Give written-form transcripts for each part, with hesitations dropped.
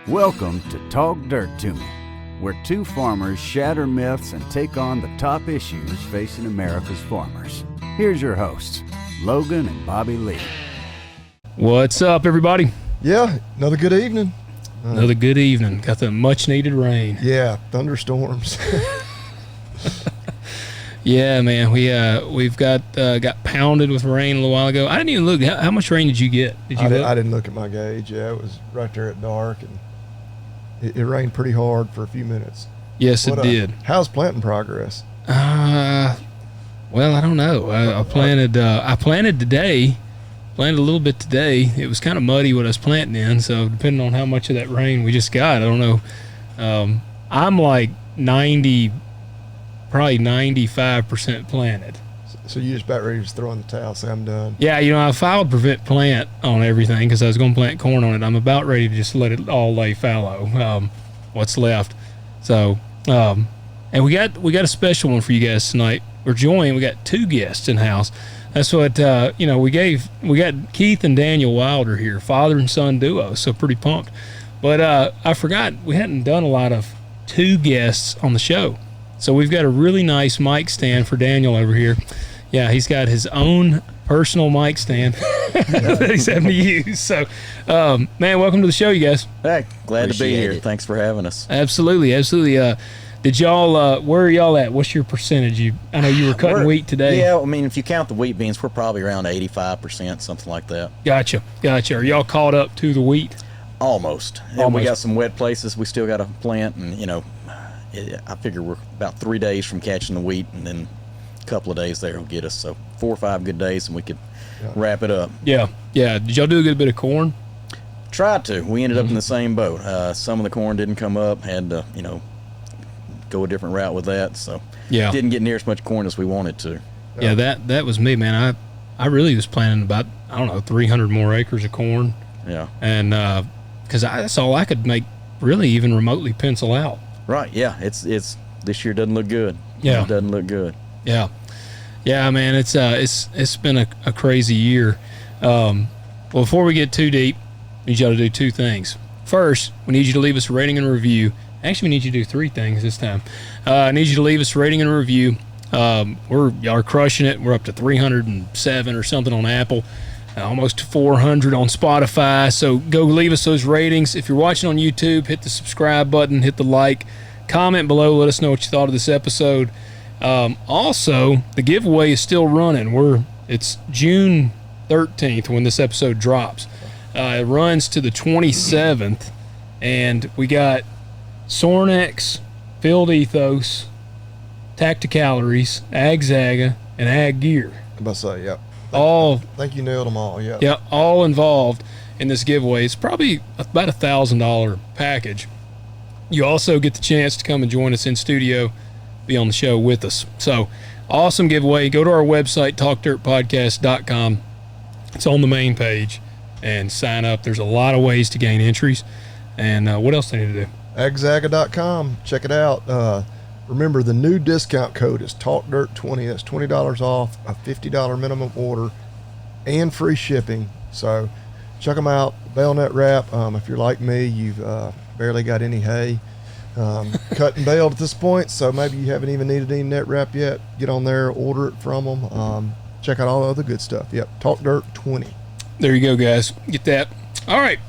Welcome to Talk Dirt to Me, where two farmers shatter myths and take on the top issues facing America's farmers. Here's your hosts, Logan and Bobby Lee. What's up, everybody? Yeah, another good evening. Another good evening. Got the much-needed rain. Yeah, thunderstorms. Yeah, man. We've got pounded with rain a little while ago. I didn't even look. How much rain did you get? I didn't look at my gauge. Yeah, it was right there at dark, and it rained pretty hard for a few minutes. Yes, it did. How's planting progress? Well, I don't know. I planted today. Planted a little bit today. It was kind of muddy what I was planting in, so depending on how much of that rain we just got, I don't know. I'm like 95% planted. So you just about ready to throw in the towel, say I'm done? Yeah, I filed prevent plant on everything because I was going to plant corn on it. I'm about ready to just let it all lay fallow, what's left. So, and we got a special one for you guys tonight. We got two guests in house. That's what, we got Keith and Daniel Wilder here, father and son duo, so pretty pumped. But I forgot, we hadn't done a lot of two guests on the show. So we've got a really nice mic stand for Daniel over here. Yeah, he's got his own personal mic stand that he's having to use. So, man, welcome to the show, you guys. Hey, glad to be here. Thanks for having us. Absolutely. Did y'all, where are y'all at? What's your percentage? I know you were cutting wheat today. Yeah, I mean, if you count the wheat beans, we're probably around 85%, something like that. Gotcha. Are y'all caught up to the wheat? Almost. And we got some wet places we still got to plant, and, I figure we're about 3 days from catching the wheat, and then a couple of days there will get us. So 4 or 5 good days, and we could wrap it up. Yeah. Did y'all do a good bit of corn? Tried to. We ended up in the same boat. Some of the corn didn't come up, had to, go a different route with that. So didn't get near as much corn as we wanted to. Yeah, that was me, man. I really was planning about, 300 more acres of corn. Yeah. And because that's all I could make really even remotely pencil out. Right, yeah, it's this year doesn't look good. Yeah, it doesn't look good. Yeah, man, it's been a crazy year. Well, before we get too deep, we need y'all to do two things. First, we need you to leave us a rating and a review. Actually, we need you to do three things this time. I need you to leave us a rating and a review. Y'all are crushing it. We're up to 307 or something on Apple. Almost 400 on Spotify, so go leave us those ratings. If you're watching on YouTube, hit the subscribe button, hit the like, comment below, let us know what you thought of this episode. Also, the giveaway is still running. It's June 13th when this episode drops. It runs to the 27th, and we got Sornex, Field Ethos, Tacticalories, Ag Zaga, and Ag Gear. I'm about to say, yep. I think you nailed them all. Yeah, all involved in this giveaway. It's probably about $1,000 package. You also get the chance to come and join us in studio, be on the show with us. So, awesome giveaway. Go to our website, talkdirtpodcast.com. It's on the main page, and sign up. There's a lot of ways to gain entries. And what else do I need to do? Agzaga.com. Check it out. Remember, the new discount code is TalkDirt20. That's $20 off, a $50 minimum order, and free shipping. So check them out. Bailnet wrap. If you're like me, you've barely got any hay cut and baled at this point, so maybe you haven't even needed any net wrap yet. Get on there, order it from them. Check out all the other good stuff. Yep, TalkDirt20. There you go, guys. Get that. All right.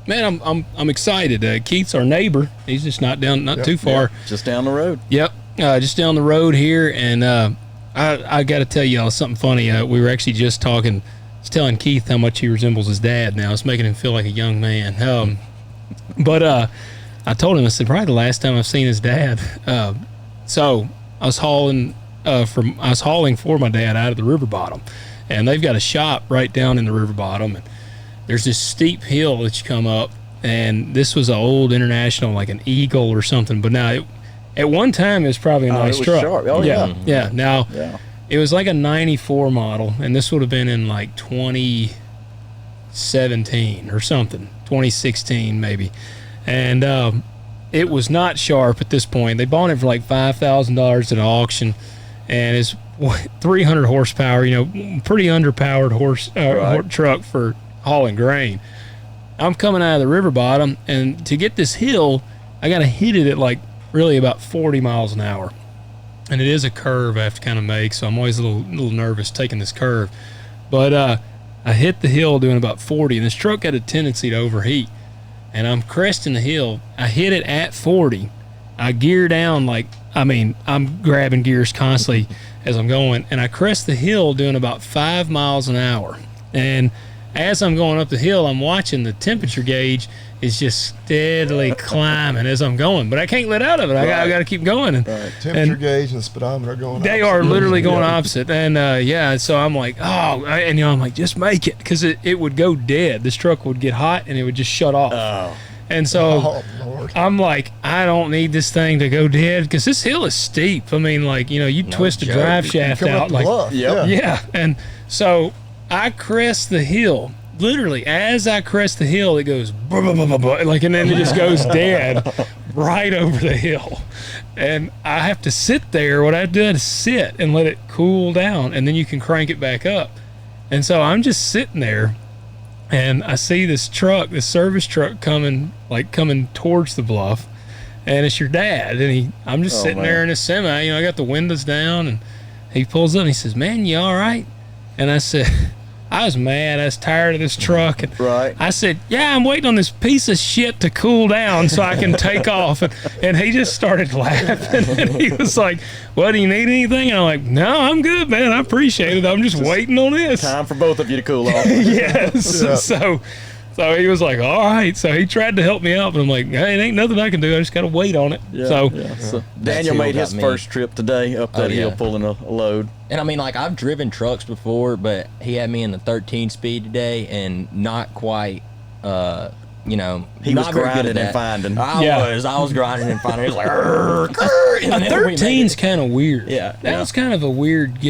Man, I'm excited. Keith's our neighbor. He's just not too far. Yeah, just down the road. Yep, just down the road here. And I got to tell y'all something funny. We were actually just talking. I was telling Keith how much he resembles his dad now. It's making him feel like a young man. But I told him, I said, probably the last time I've seen his dad. So I was hauling for my dad out of the river bottom, and they've got a shop right down in the river bottom. And there's this steep hill that you come up, and this was an old International, like an Eagle or something. But now, at one time, it was probably a nice truck. Sharp. Oh, yeah. Yeah. Now, it was like a 94 model, and this would have been in like 2017 or something, 2016 maybe. And it was not sharp at this point. They bought it for like $5,000 at an auction, and it's 300 horsepower, pretty underpowered truck for hauling grain. I'm coming out of the river bottom, and to get this hill, I got to hit it at like really about 40 miles an hour. And it is a curve I have to kind of make, so I'm always a little nervous taking this curve. But I hit the hill doing about 40, and this truck had a tendency to overheat. And I'm cresting the hill. I hit it at 40. I gear down I'm grabbing gears constantly as I'm going, and I crest the hill doing about 5 miles an hour. And as I'm going up the hill, I'm watching the temperature gauge is just steadily climbing as I'm going, but I can't let out of it. I got to keep going. And, temperature gauge and the speedometer are going. They are literally going opposite. And so I'm like, I'm like, just make it, because it would go dead. This truck would get hot and it would just shut off. Oh. And so I'm like, I don't need this thing to go dead, because this hill is steep. I mean, like, you twist a drive shaft out. Yeah. And so I crest the hill. Literally, as I crest the hill, it goes blah, blah, blah, blah, blah, and then it just goes dead right over the hill. And I have to sit there. What I did is sit and let it cool down, and then you can crank it back up. And so I'm just sitting there, and I see this truck, this service truck coming towards the bluff, and it's your dad. And I'm just sitting there in his semi. I got the windows down, and he pulls up and he says, "Man, you all right?" And I said, I was mad. I was tired of this truck. And right. I said, "Yeah, I'm waiting on this piece of shit to cool down so I can take off." And he just started laughing. And he was like, "What, do you need anything?" And I'm like, "No, I'm good, man. I appreciate it. I'm just waiting on this." Time for both of you to cool off. Yes. Yeah. So he was like, "All right." So he tried to help me out, but I'm like, "Hey, it ain't nothing I can do. I just got to wait on it." Yeah, so Daniel made his first trip today up that hill pulling a load. And I mean, like, I've driven trucks before, but he had me in the 13 speed today, and not quite, he was grinding and finding. I was grinding and finding. He was like, a 13's kind of weird. Yeah. That was kind of a weird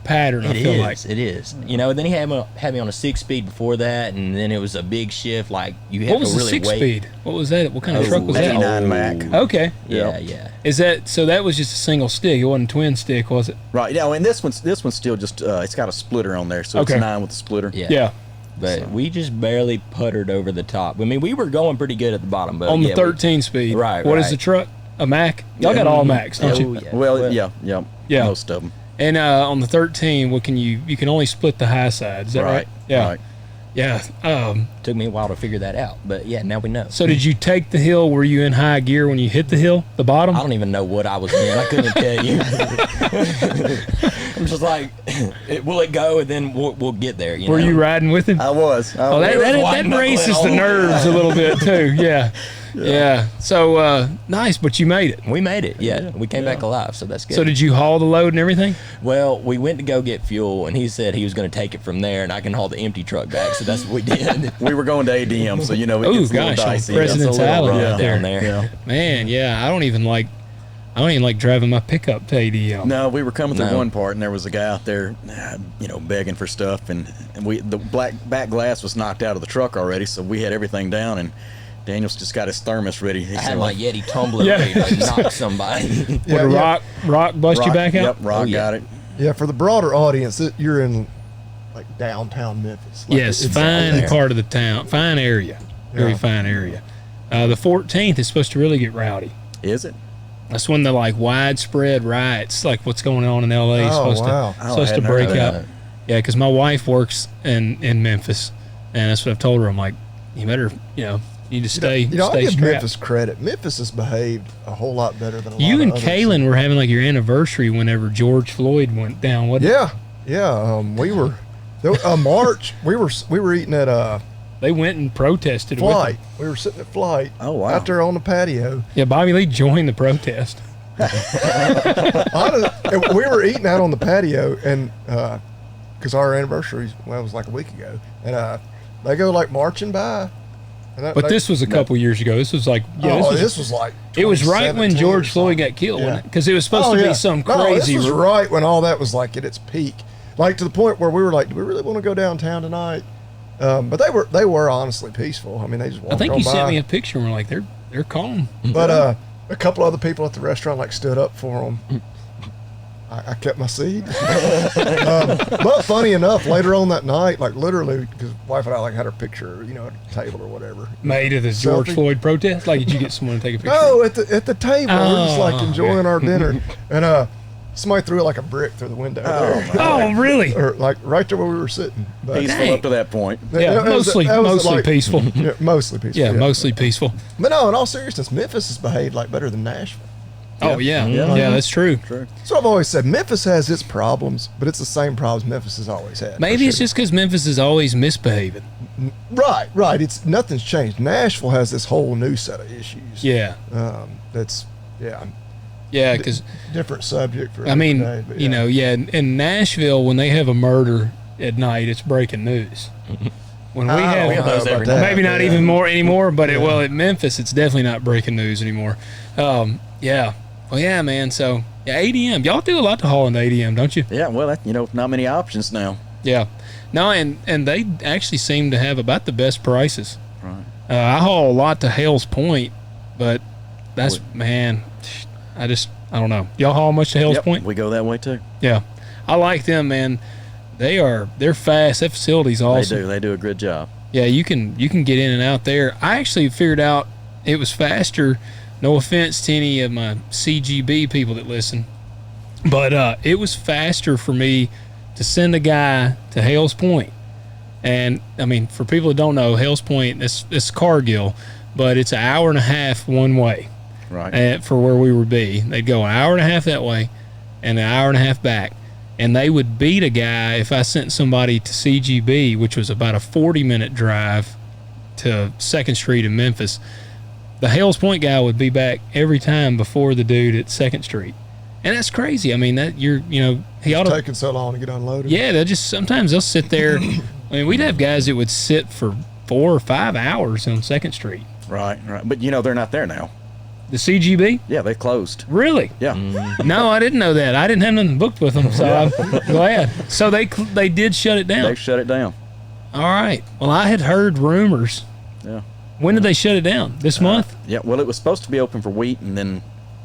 pattern, I feel like. It is. And then he had me on a 6-speed before that, and then it was a big shift. Like, you had to really wait. What was the 6-speed? What was that? What kind of truck was that? 89 Mac. Okay. Yeah. Is that, so that was just a single stick? It wasn't a twin stick, was it? Right. Yeah, and this one's still just, it's got a splitter on there, so it's 9 with a splitter. Yeah. But we just barely puttered over the top. I mean, we were going pretty good at the bottom. But on the 13 speed. Right. What is the truck? A Mac? Y'all got all Macs, don't you? Yeah. Well, yeah. Most of them. And on the 13, you can only split the high side. Is that right? Yeah. Right. Yeah. Took me a while to figure that out, but yeah, now we know. So did you take the hill? Were you in high gear when you hit the hill, the bottom? I don't even know what I was in. I couldn't tell you. I'm just like, will it go, and then we'll get there. Were you riding with him? I was. That raises the nerves a little bit too. Yeah. So nice, but you made it. We made it. Yeah, we came back alive, so that's good. So did you haul the load and everything? Well, we went to go get fuel, and he said he was going to take it from there, and I can haul the empty truck back. So that's what we did. We were going to ADM, so it gets a little dicey. President's Island down there. Yeah. Man, I don't even like driving my pickup to ADM. No, we were coming through one part, and there was a guy out there, begging for stuff, and the back glass was knocked out of the truck already, so we had everything down, and Daniel's just got his thermos ready. I had my Yeti tumbler ready to knock somebody. Rock bust you back out? Yep, Rock got it. Yeah, for the broader audience, you're in like downtown Memphis. Yes, fine part of the town, fine area, very fine area. The 14th is supposed to really get rowdy. Is it? That's when the widespread riots, like what's going on in LA, is supposed to break out. Yeah, because my wife works in Memphis, and that's what I've told her. I'm like, you better, you need to stay. I give strapped. Memphis credit. Memphis has behaved a whole lot better than a lot You of and others. Kaylin were having your anniversary whenever George Floyd went down. Wasn't it? Yeah. We were March. We were eating at They went and protested. Flight. We were sitting at Flight. Oh wow! Out there on the patio. Yeah, Bobby Lee joined the protest. We were eating out on the patio, and because our anniversary was like a week ago, and they go marching by. But this was a couple years ago. This was this was like it was right when George Floyd got killed, wasn't it? Because it was supposed to be some crazy. This was right when all that was at its peak, to the point where we were like, do we really want to go downtown tonight? But they were honestly peaceful. I mean, they just walked on by. I think you sent me a picture and we're like, they're calm. But a couple other people at the restaurant stood up for them. I kept my seat. But funny enough, later on that night, like literally, because wife and I like had our picture, at a table or whatever. Made of the George Selfie. Floyd protest? Like, did you get someone to take a picture? No, at the table, we're just like enjoying okay. our dinner, and somebody threw like a brick through the window. Oh, really? Or like right there where we were sitting. But, Peaceful up to that point. Yeah, mostly peaceful. Yeah, mostly peaceful. Yeah, mostly peaceful. But no, in all seriousness, Memphis has behaved like better than Nashville. Oh, yeah, that's true. True. So I've always said Memphis has its problems, but it's the same problems Memphis has always had. Maybe it's just because Memphis is always misbehaving. Right. It's nothing's changed. Nashville has this whole new set of issues. Yeah. That's Yeah, because, different subject for I mean, another day, but in Nashville, when they have a murder at night, it's breaking news. When we I have, don't know those about every that, maybe not yeah. even more anymore, but at Memphis, it's definitely not breaking news anymore. Yeah. Well, yeah, man. So, yeah, ADM. Y'all do a lot to haul into ADM, don't you? Yeah, well, not many options now. Yeah. No, and they actually seem to have about the best prices. Right. I haul a lot to Hales Point, but that's, man, I don't know. Y'all haul much to Hales Yep, Point? we go that way too. Yeah. I like them, man. They're fast. That facility's awesome. They do a good job. Yeah, you can get in and out there. I actually figured out it was faster. No offense to any of my CGB people that listen, but it was faster for me to send a guy to Hales Point. And I mean, for people that don't know, Hales Point, it's Cargill, but it's an hour and a half one way. Right. For where we would be. They'd go an hour and a half that way and an hour and a half back. And they would beat a guy if I sent somebody to CGB, which was about a 40-minute drive to 2nd Street in Memphis. The Hales Point guy would be back every time before the dude at 2nd Street. And that's crazy. I mean, that he ought to. taking so long to get unloaded. Yeah, sometimes they'll sit there. I mean, we'd have guys that would sit for 4 or 5 hours on 2nd Street. Right. But they're not there now. The CGB? Yeah, they closed. Really? Yeah. No, I didn't know that. I didn't have nothing booked with them, so I'm glad. So they did shut it down. They shut it down. All right. Well, I had heard rumors. Yeah. When did they shut it down? This month? Yeah. Well, it was supposed to be open for wheat, and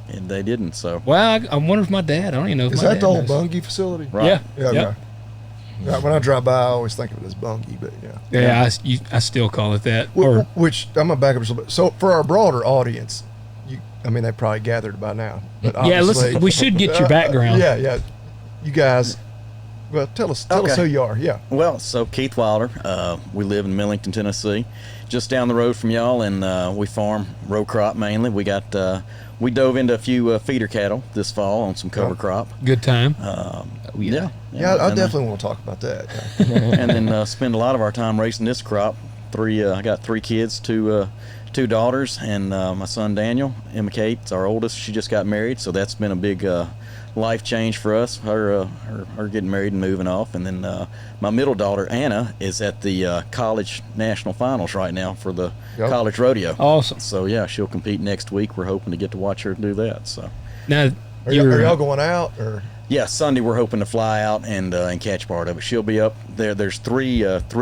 they didn't. So. Well, I wonder if my dad. I don't even know if Is my that dad the old knows. Bungie facility? Right. Yeah. Yeah. Yep. Okay. Yeah, when I drive by, I always think of it as Bungie, but yeah. Yeah, I still call it that. Or Which I'm gonna back up just a little bit. So for our broader audience, they probably gathered by now. But yeah, obviously- we should get your background. Yeah. You guys, well, tell us Okay. who you are. Yeah. Well, so Keith Wilder, we live in Millington, Tennessee, just down the road from y'all, and we farm row crop mainly. We dove into a few feeder cattle this fall on some cover crop. Good time. Yeah, I definitely want to talk about that. Yeah. And then spend a lot of our time raising this crop. I got 3 kids, two daughters, and my son Daniel. Emma Kate's our oldest. She just got married, so that's been a big life change for us. Her getting married and moving off, and then my middle daughter Anna is at the college national finals right now for the college rodeo. Awesome. So yeah, she'll compete next week. We're hoping to get to watch her do that. So Now, Are y'all going out or? yeah, Sunday we're hoping to fly out and catch part of it. She'll be up there. There's three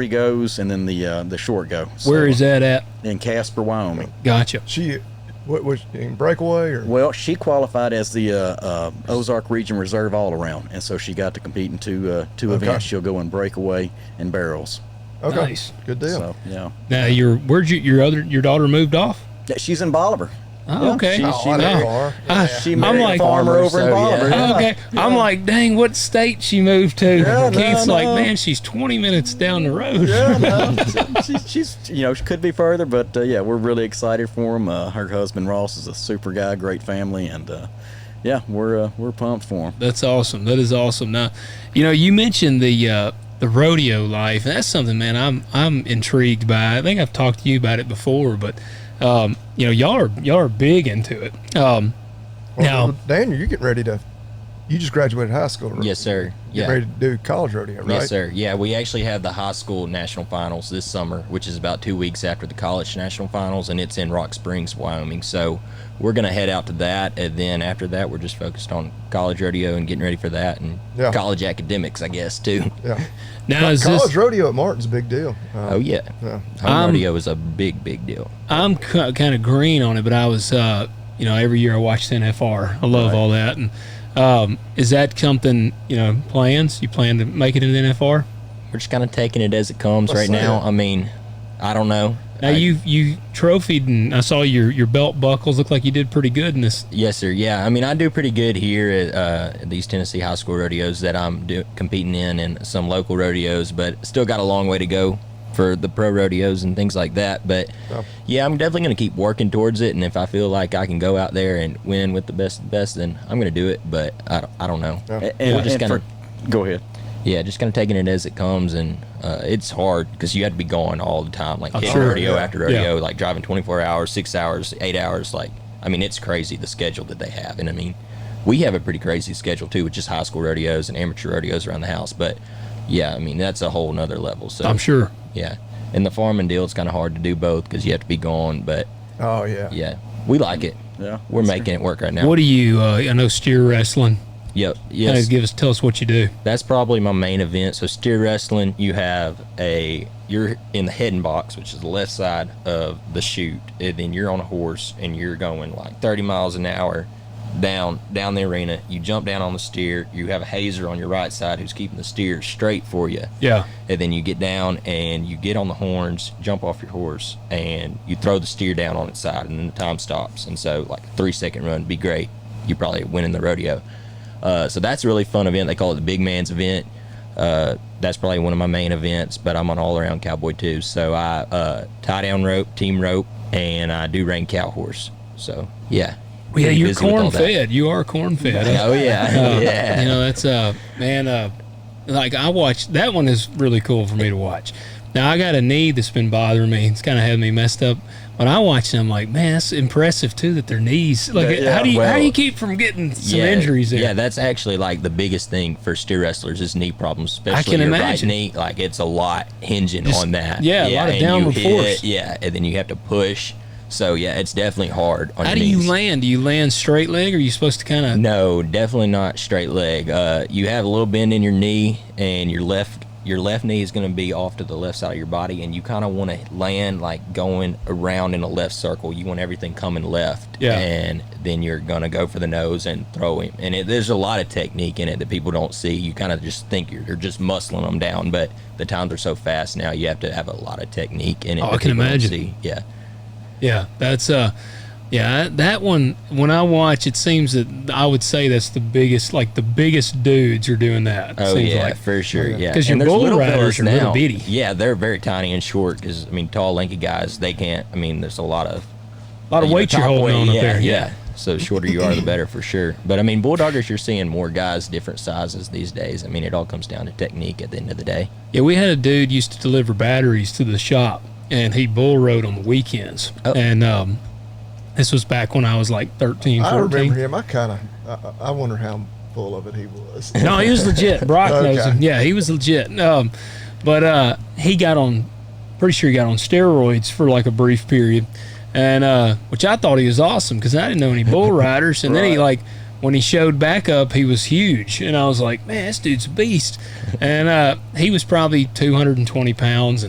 goes and then the short go. So, where is that at? in Casper, Wyoming? Gotcha. She, what was in breakaway or? Well, she qualified as the Ozark Region Reserve all around, and so she got to compete in two events. She'll go in breakaway and barrels. Okay. Nice. Good deal. So yeah, Now, where'd your daughter moved off? yeah, she's in Bolivar. Oh, Yeah, okay. she- I know you are. She I'm married like- a farmer over in so, Bolivar. yeah. Oh, okay. I'm like, dang, what state she moved to? Yeah, no, Keith's like, no. man, she's 20 minutes down the road. Yeah, no, she's she could be further, but yeah, we're really excited for him. Her husband Ross is a super guy, great family, and yeah, we're pumped for him. That's awesome. That is awesome. Now, you mentioned the rodeo life, and that's something, man, I'm intrigued by. I think I've talked to you about it before, but y'all are big into it. Now, Daniel, you're getting ready to. You just graduated high school, right? Yes, sir. Getting ready to do college rodeo, right? Yes, sir. Yeah, we actually have the high school national finals this summer, which is about 2 weeks after the college national finals, and it's in Rock Springs, Wyoming. So we're going to head out to that, and then after that, we're just focused on college rodeo and getting ready for that, and college academics, I guess, too. Yeah. now is College this? rodeo at Martin's a big deal. Oh, yeah. Yeah. Home rodeo is a big, big deal. I'm kind of green on it, but I was, every year I watch the NFR. I love all that, and Is that something, plans? You plan to make it in the NFR? We're just kind of taking it as it comes right now. I mean, I don't know. Now you trophied, and I saw your belt buckles. Look like you did pretty good in this. Yes, sir. Yeah, I mean, I do pretty good here at these Tennessee high school rodeos that I'm competing in, and some local rodeos, but still got a long way to go for the pro rodeos and things like that. But yeah, I'm definitely going to keep working towards it, and if I feel like I can go out there and win with the best of the best, then I'm going to do it. But I don't know. And just kind of go ahead. Yeah, just kind of taking it as it comes, and it's hard because you have to be going all the time, like hitting sure. rodeo after rodeo, like driving 24 hours, 6 hours, 8 hours. Like, I mean, it's crazy the schedule that they have, and I mean, we have a pretty crazy schedule too, with just high school rodeos and amateur rodeos around the house. But yeah, I mean, that's a whole nother level. So I'm sure. Yeah, and the farming deal, it's kind of hard to do both because you have to be gone. But yeah, we like it. Yeah, we're making it work right now. What do you? I know steer wrestling. Yep. Yes. Tell us what you do. That's probably my main event. So steer wrestling, you're in the heading box, which is the left side of the chute, and then you're on a horse and you're going like 30 miles an hour down the arena. You jump down on the steer. You have a hazer on your right side who's keeping the steer straight for you. Yeah. And then you get down and you get on the horns, jump off your horse, and you throw the steer down on its side, and then the time stops. And so like a 3-second run would be great. You probably winning the rodeo. So that's a really fun event. They call it the big man's event. That's probably one of my main events, but I'm an all-around cowboy too. So I tie down rope, team rope, and I do rein cow horse. So yeah. Well, yeah, you're corn-fed. You are corn-fed. Oh yeah, yeah. That's like I watched that one is really cool for me to watch. Now I got a knee that's been bothering me. It's kind of had me messed up. When I watch them, I'm like, man, that's impressive too that their knees. Like, how do you keep from getting some injuries there? Yeah, that's actually like the biggest thing for steer wrestlers is knee problems, especially your right knee. Like it's a lot hinging on that. Yeah, a lot of downward force. Yeah, and then you have to push. So yeah, it's definitely hard on How your do knees. you land? Do you land straight leg, or are you supposed to kind of? No, definitely not straight leg. You have a little bend in your knee, and your left knee is going to be off to the left side of your body, and you kind of want to land like going around in a left circle. You want everything coming left, and then you're going to go for the nose and throw him. And there's a lot of technique in it that people don't see. You kind of just think you're just muscling them down, but the times are so fast now, you have to have a lot of technique in it. Oh, I can imagine. Yeah, that's that one, when I watch, it seems that I would say that's the biggest dudes are doing that. Oh, yeah, for sure, yeah. Because your bull riders are little bitty. Yeah, they're very tiny and short because, I mean, tall, lanky guys, they can't, I mean, there's a lot of weight you're holding on up there. Yeah, so the shorter you are, the better for sure. But, I mean, bulldoggers, you're seeing more guys, different sizes these days. I mean, it all comes down to technique at the end of the day. Yeah, we had a dude used to deliver batteries to the shop, and he bull rode on the weekends. Oh. And this was back when I was like 13, 14. I remember him. I wonder how full of it he was. No, he was legit. Brock knows him. Yeah, he was legit. But he got on, pretty sure he got on steroids for like a brief period, and which I thought he was awesome because I didn't know any bull riders. And then he when he showed back up, he was huge, and I was like, man, this dude's a beast. And he was probably 220 pounds,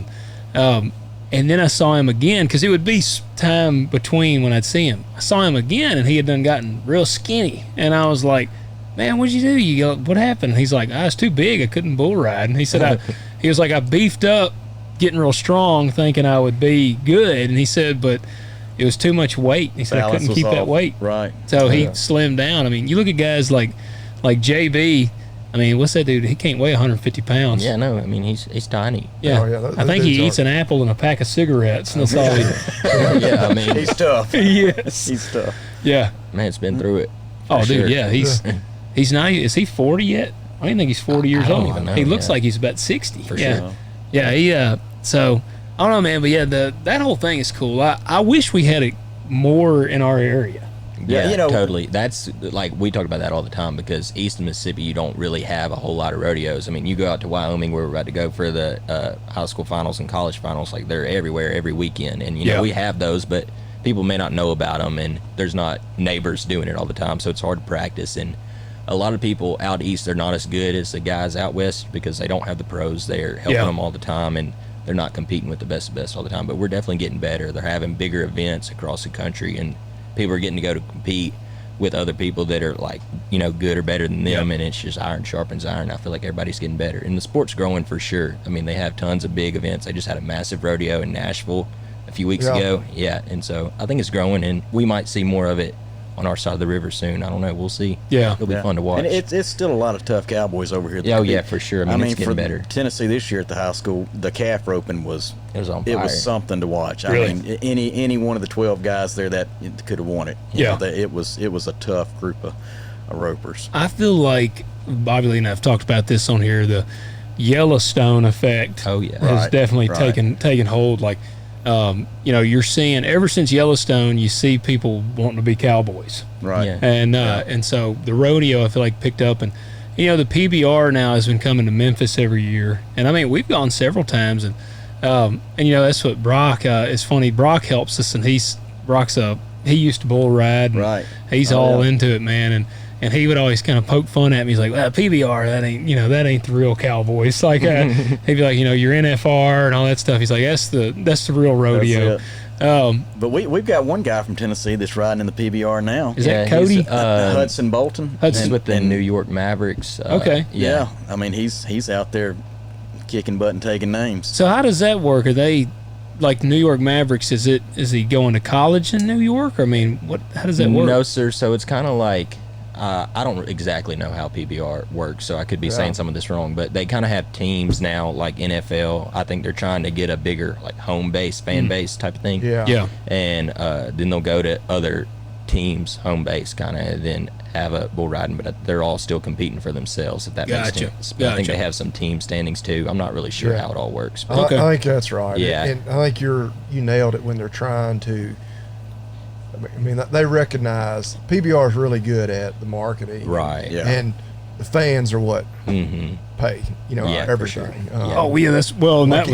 and then I saw him again because it would be time between when I'd see him. I saw him again, and he had gotten real skinny. And I was like, man, what'd you do? What happened? And he's like, I was too big. I couldn't bull ride. And he said, he was like, I beefed up getting real strong thinking I would be good. And he said, but it was too much weight. He said, I couldn't keep that weight. Right. So he slimmed down. I mean, you look at guys like JB. I mean, what's that dude? He can't weigh 150 pounds. Yeah, no. I mean, he's tiny. Yeah. I think he eats an apple and a pack of cigarettes, and that's all he. Yeah, I mean, he's tough. Yes. He's tough. Yeah. Man's been through it. Oh, dude, sure. Yeah. He's not. Is he 40 yet? I don't think he's 40 years old. Even know, he looks like he's about 60. For sure. Yeah. So I don't know, man, but yeah, that whole thing is cool. I wish we had it more in our area. Yeah, totally. That's like we talk about that all the time because east of Mississippi, you don't really have a whole lot of rodeos. I mean, you go out to Wyoming, where we're about to go for the high school finals and college finals. Like they're everywhere, every weekend, and you know we have those, but people may not know about them, and there's not neighbors doing it all the time, so it's hard to practice. And a lot of people out east, they're not as good as the guys out west because they don't have the pros. They're helping them all the time, and they're not competing with the best all the time. But we're definitely getting better. They're having bigger events across the country, and people are getting to go to compete. with other people that are like, you know, good or better than them, and it's just iron sharpens iron. I feel like everybody's getting better, and the sport's growing for sure. I mean, they have tons of big events. They just had a massive rodeo in Nashville a few weeks ago. Yeah, and so I think it's growing, and we might see more of it on our side of the river soon. I don't know. We'll see. Yeah. It'll be fun to watch. And it's still a lot of tough cowboys over here. Oh, yeah, for sure. I mean, it's getting for better. Tennessee this year at the high school, the calf roping was on fire. It was something to watch. Really? I mean, any one of the 12 guys there that could have won it. You know, it was a tough group of ropers. I feel like Bobby Lee and I've talked about this on here. The Yellowstone effect has definitely taken hold. Like, you know, you're seeing ever since Yellowstone, you see people wanting to be cowboys, right? Yeah. And so the rodeo, I feel like, picked up, and you know, the PBR now has been coming to Memphis every year, and I mean, we've gone several times, and you know, that's what Brock. It's funny, Brock helps us, and he used to bull ride, and right? He's all into it, man, and he would always kind of poke fun at me. He's like, well, PBR, that ain't the real cowboys. Like, he'd be like, you know, your NFR and all that stuff. He's like, that's the real rodeo. But we've got one guy from Tennessee that's riding in the PBR now. Is that Cody? Hudson Bolton. He's with the New York Mavericks. Okay. Yeah. I mean, he's out there kicking butt and taking names. So how does that work? Are they like New York Mavericks? Is he going to college in New York? Or, I mean, how does that work? No, sir. So it's kind of like, I don't exactly know how PBR works, so I could be saying some of this wrong, but they kind of have teams now, like NFL. I think they're trying to get a bigger, like, home base, fan base type of thing. Yeah. And then they'll go to other teams' home base, kind of, then have a bull riding, but they're all still competing for themselves, if that makes sense. But I think they have some team standings, too. I'm not really sure how it all works. But I think that's right. Yeah. And I think you nailed it when they're trying to. I mean, they recognize PBR is really good at the marketing, right? Yeah, and the fans are what pay. You know, everything. Sure.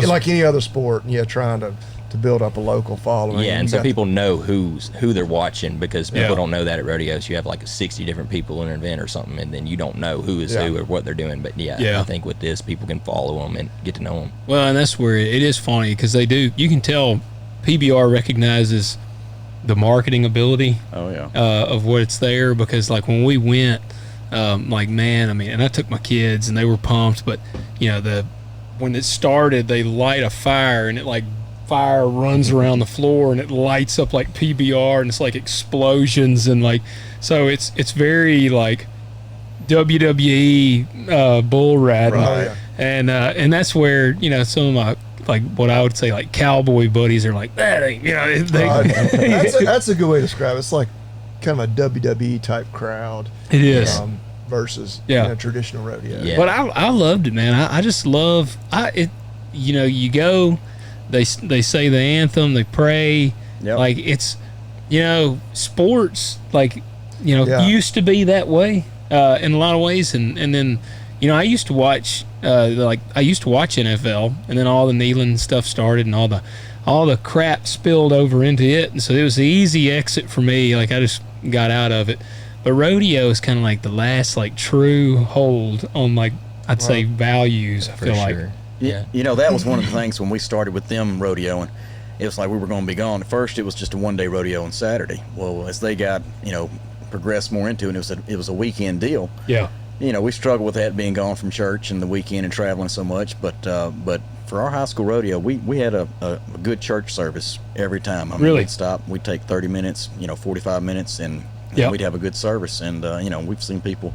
Like any other sport. Yeah, trying to build up a local following. Yeah, and so people know who they're watching, because people don't know that at rodeos. You have like 60 different people in an event or something, and then you don't know who is who or what they're doing. But I think with this, people can follow them and get to know them. Well, and that's where it is funny, because they do. You can tell PBR recognizes the marketing ability of what's there, because like when we went, like, man, I mean, and I took my kids and they were pumped, but you know, when it started, they light a fire and it like fire runs around the floor and it lights up like PBR, and it's like explosions, and like, so it's very like WWE bull riding, right. And that's where, you know, some of my, like, what I would say, like, cowboy buddies are like, that ain't, you know, that's a good way to describe it. It's like kind of a WWE type crowd. It is. Versus traditional rodeo. Yeah. But I loved it, man. I just love you know, you go, they say the anthem, they pray. Yep. Like, it's, you know, sports, like, you know, used to be that way in a lot of ways, and then, you know, I used to watch NFL, and then all the kneeling stuff started, and all the crap spilled over into it, and so it was the easy exit for me. Like, I just got out of it. But rodeo is kind of like the last, like, true hold on, like, I'd say values. I feel like. Yeah. You know, that was one of the things when we started with them rodeoing. It was like we were going to be gone. At first, it was just a one-day rodeo on Saturday. Well, as they got, you know, progressed more into it, it was a weekend deal. Yeah. You know, we struggled with that, being gone from church and the weekend and traveling so much. But for our high school rodeo, we had a good church service every time. I mean, really? We'd stop, we'd take 30 minutes, you know, 45 minutes, and we'd have a good service. And, you know, we've seen people,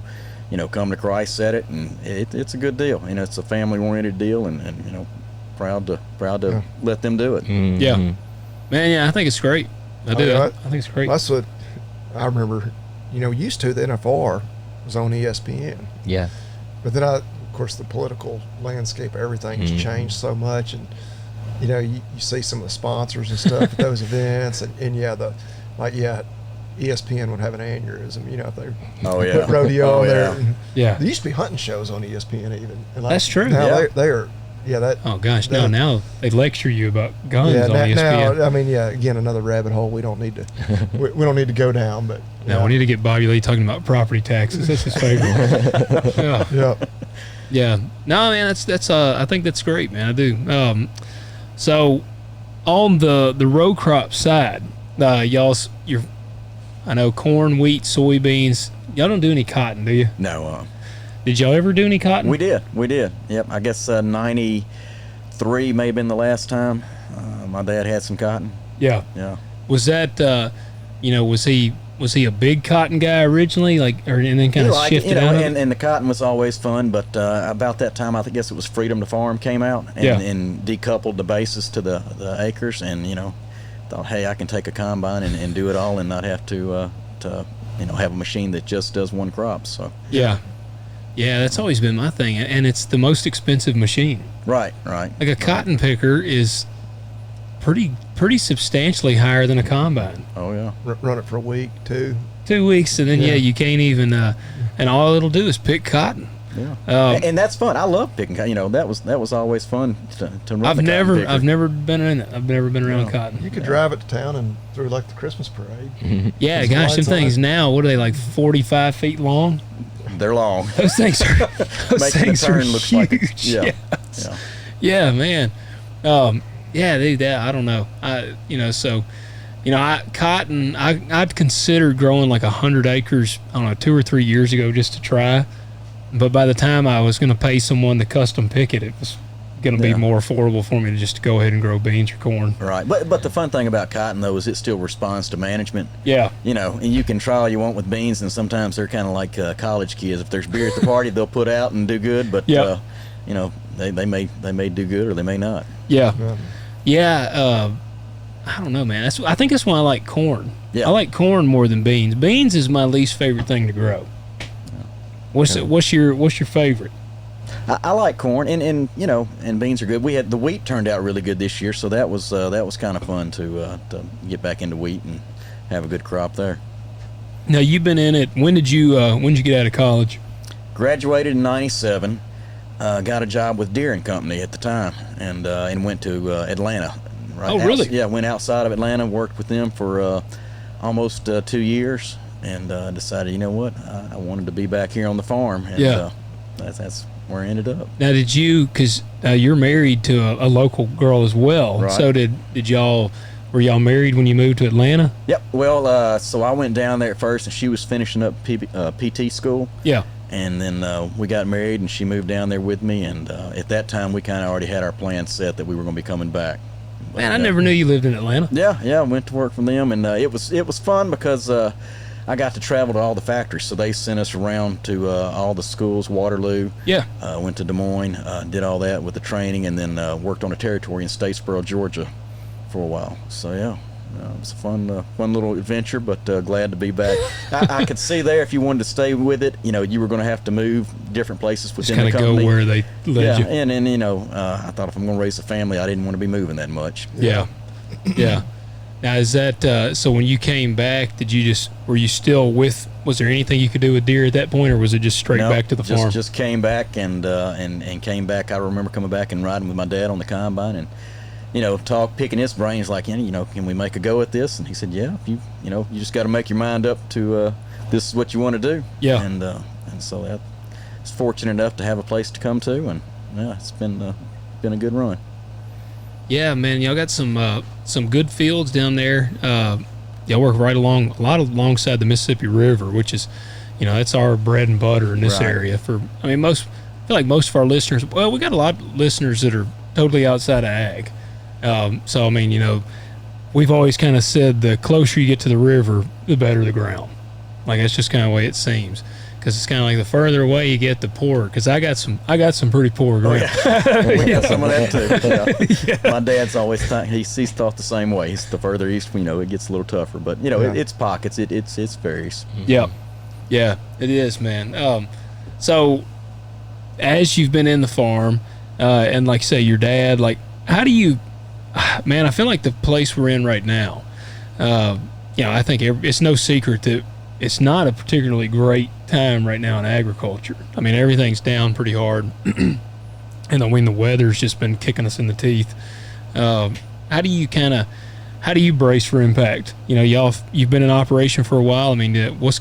you know, come to Christ at it, and it's a good deal. You know, it's a family-oriented deal, and you know, proud to let them do it. Mm-hmm. Yeah. Man, yeah, I think it's great. I do. I think it's great. That's what I remember, you know, used to. The NFR was on ESPN. Yeah. But then, of course, the political landscape, everything has changed so much. And, you know, you see some of the sponsors and stuff at those events. And ESPN would have an aneurysm, you know, if they put rodeo on there. Yeah. There used to be hunting shows on ESPN even. And like, that's true. Now they are, that. Oh, gosh, now they lecture you about guns on ESPN. Now, I mean, again, another rabbit hole we don't need to we don't need to go down. But no, we need to get Bobby Lee talking about property taxes. That's his favorite. Yeah. No, man, that's I think that's great, man. I do. So on the row crop side, I know corn, wheat, soybeans. Y'all don't do any cotton, do you? No. Did y'all ever do any cotton? We did. Yep. I guess 93 may have been the last time my dad had some cotton. Yeah. Yeah. Was that, was he a big cotton guy originally, and then kind of shifted out? And the cotton was always fun, but about that time, I guess it was Freedom to Farm came out and decoupled the basis to the acres, and thought, hey, I can take a combine and do it all and not have to have a machine that just does one crop. So yeah, that's always been my thing, and it's the most expensive machine. Right. Like a cotton picker is pretty substantially higher than a combine. Oh yeah. Run it for a week, 2 weeks, and then you can't even and all it'll do is pick cotton. Yeah. And that's fun. I love picking cotton. That was always fun to run. I've never been in it. I've never been around cotton. You could drive it to town and through like the Christmas parade. Yeah, gosh, some things now, what are they, like 45 feet long? They're long. Those things are Making a turn looks huge. like it. Yeah. Yeah, man. I don't know. Cotton, I'd considered growing like 100 acres, I don't know, 2 or 3 years ago just to try. But by the time I was going to pay someone to custom pick it, it was going to be more affordable for me to just go ahead and grow beans or corn. Right. But the fun thing about cotton, though, is it still responds to management. Yeah. And you can try all you want with beans, and sometimes they're kind of like college kids. If there's beer at the party, they'll put out and do good, but, they may do good or they may not. Yeah. I don't know, man. I think that's why I like corn. Yeah. I like corn more than beans. Beans is my least favorite thing to grow. What's your favorite? I like corn, and beans are good. The wheat turned out really good this year, so that was kind of fun to get back into wheat and have a good crop there. Now you've been in it. When did you get out of college? Graduated in '97. Got a job with Deere and Company at the time, and went to Atlanta. Right. Oh, really? Yeah, went outside of Atlanta, worked with them for almost 2 years, and decided, you know what, I wanted to be back here on the farm, and that's where I ended up. Now, did you, because you're married to a local girl as well, right. So were y'all married when you moved to Atlanta? Yep. Well, so I went down there at first, and she was finishing up PT school. Yeah. And then we got married, and she moved down there with me, and at that time, we kind of already had our plans set that we were going to be coming back. But, man, I never knew you lived in Atlanta. Yeah, I went to work for them, and it was fun because I got to travel to all the factories. So they sent us around to all the schools, Waterloo. Yeah. Went to Des Moines, did all that with the training, and then worked on a territory in Statesboro, Georgia, for a while. So yeah. It was a fun little adventure, but glad to be back. I could see there if you wanted to stay with it, you were going to have to move different places within the company. Just kind of go where they led you. And I thought if I'm going to raise a family, I didn't want to be moving that much. Yeah. Now, is that so? When you came back, were you still with? Was there anything you could do with Deere at that point, or was it just straight back to the farm? Just came back and came back. I remember coming back and riding with my dad on the combine and. Picking his brains like, can we make a go at this? And he said, yeah, if you just got to make your mind up to this is what you want to do. Yeah. And so I was fortunate enough to have a place to come to, and it's been a good run. Yeah, man, y'all got some good fields down there. Y'all work right alongside the Mississippi River, which is, that's our bread and butter in this area. I feel like most of our listeners. Well, we got a lot of listeners that are totally outside of ag. So, we've always kind of said the closer you get to the river, the better the ground. Like, that's just kind of the way it seems. Because it's kind of like the further away you get, the poorer. Because I got some pretty poor ground. We got some of that too. Yeah. My dad's always he's thought the same way. He's the further east, it gets a little tougher. But it's pockets. It varies. Yeah, it is, man. So, as you've been in the farm, and like say your dad, like how do you? Man, I feel like the place we're in right now. I think it's no secret that it's not a particularly great time right now in agriculture. Everything's down pretty hard, and the weather's just been kicking us in the teeth. How do you brace for impact? You've been in operation for a while. What's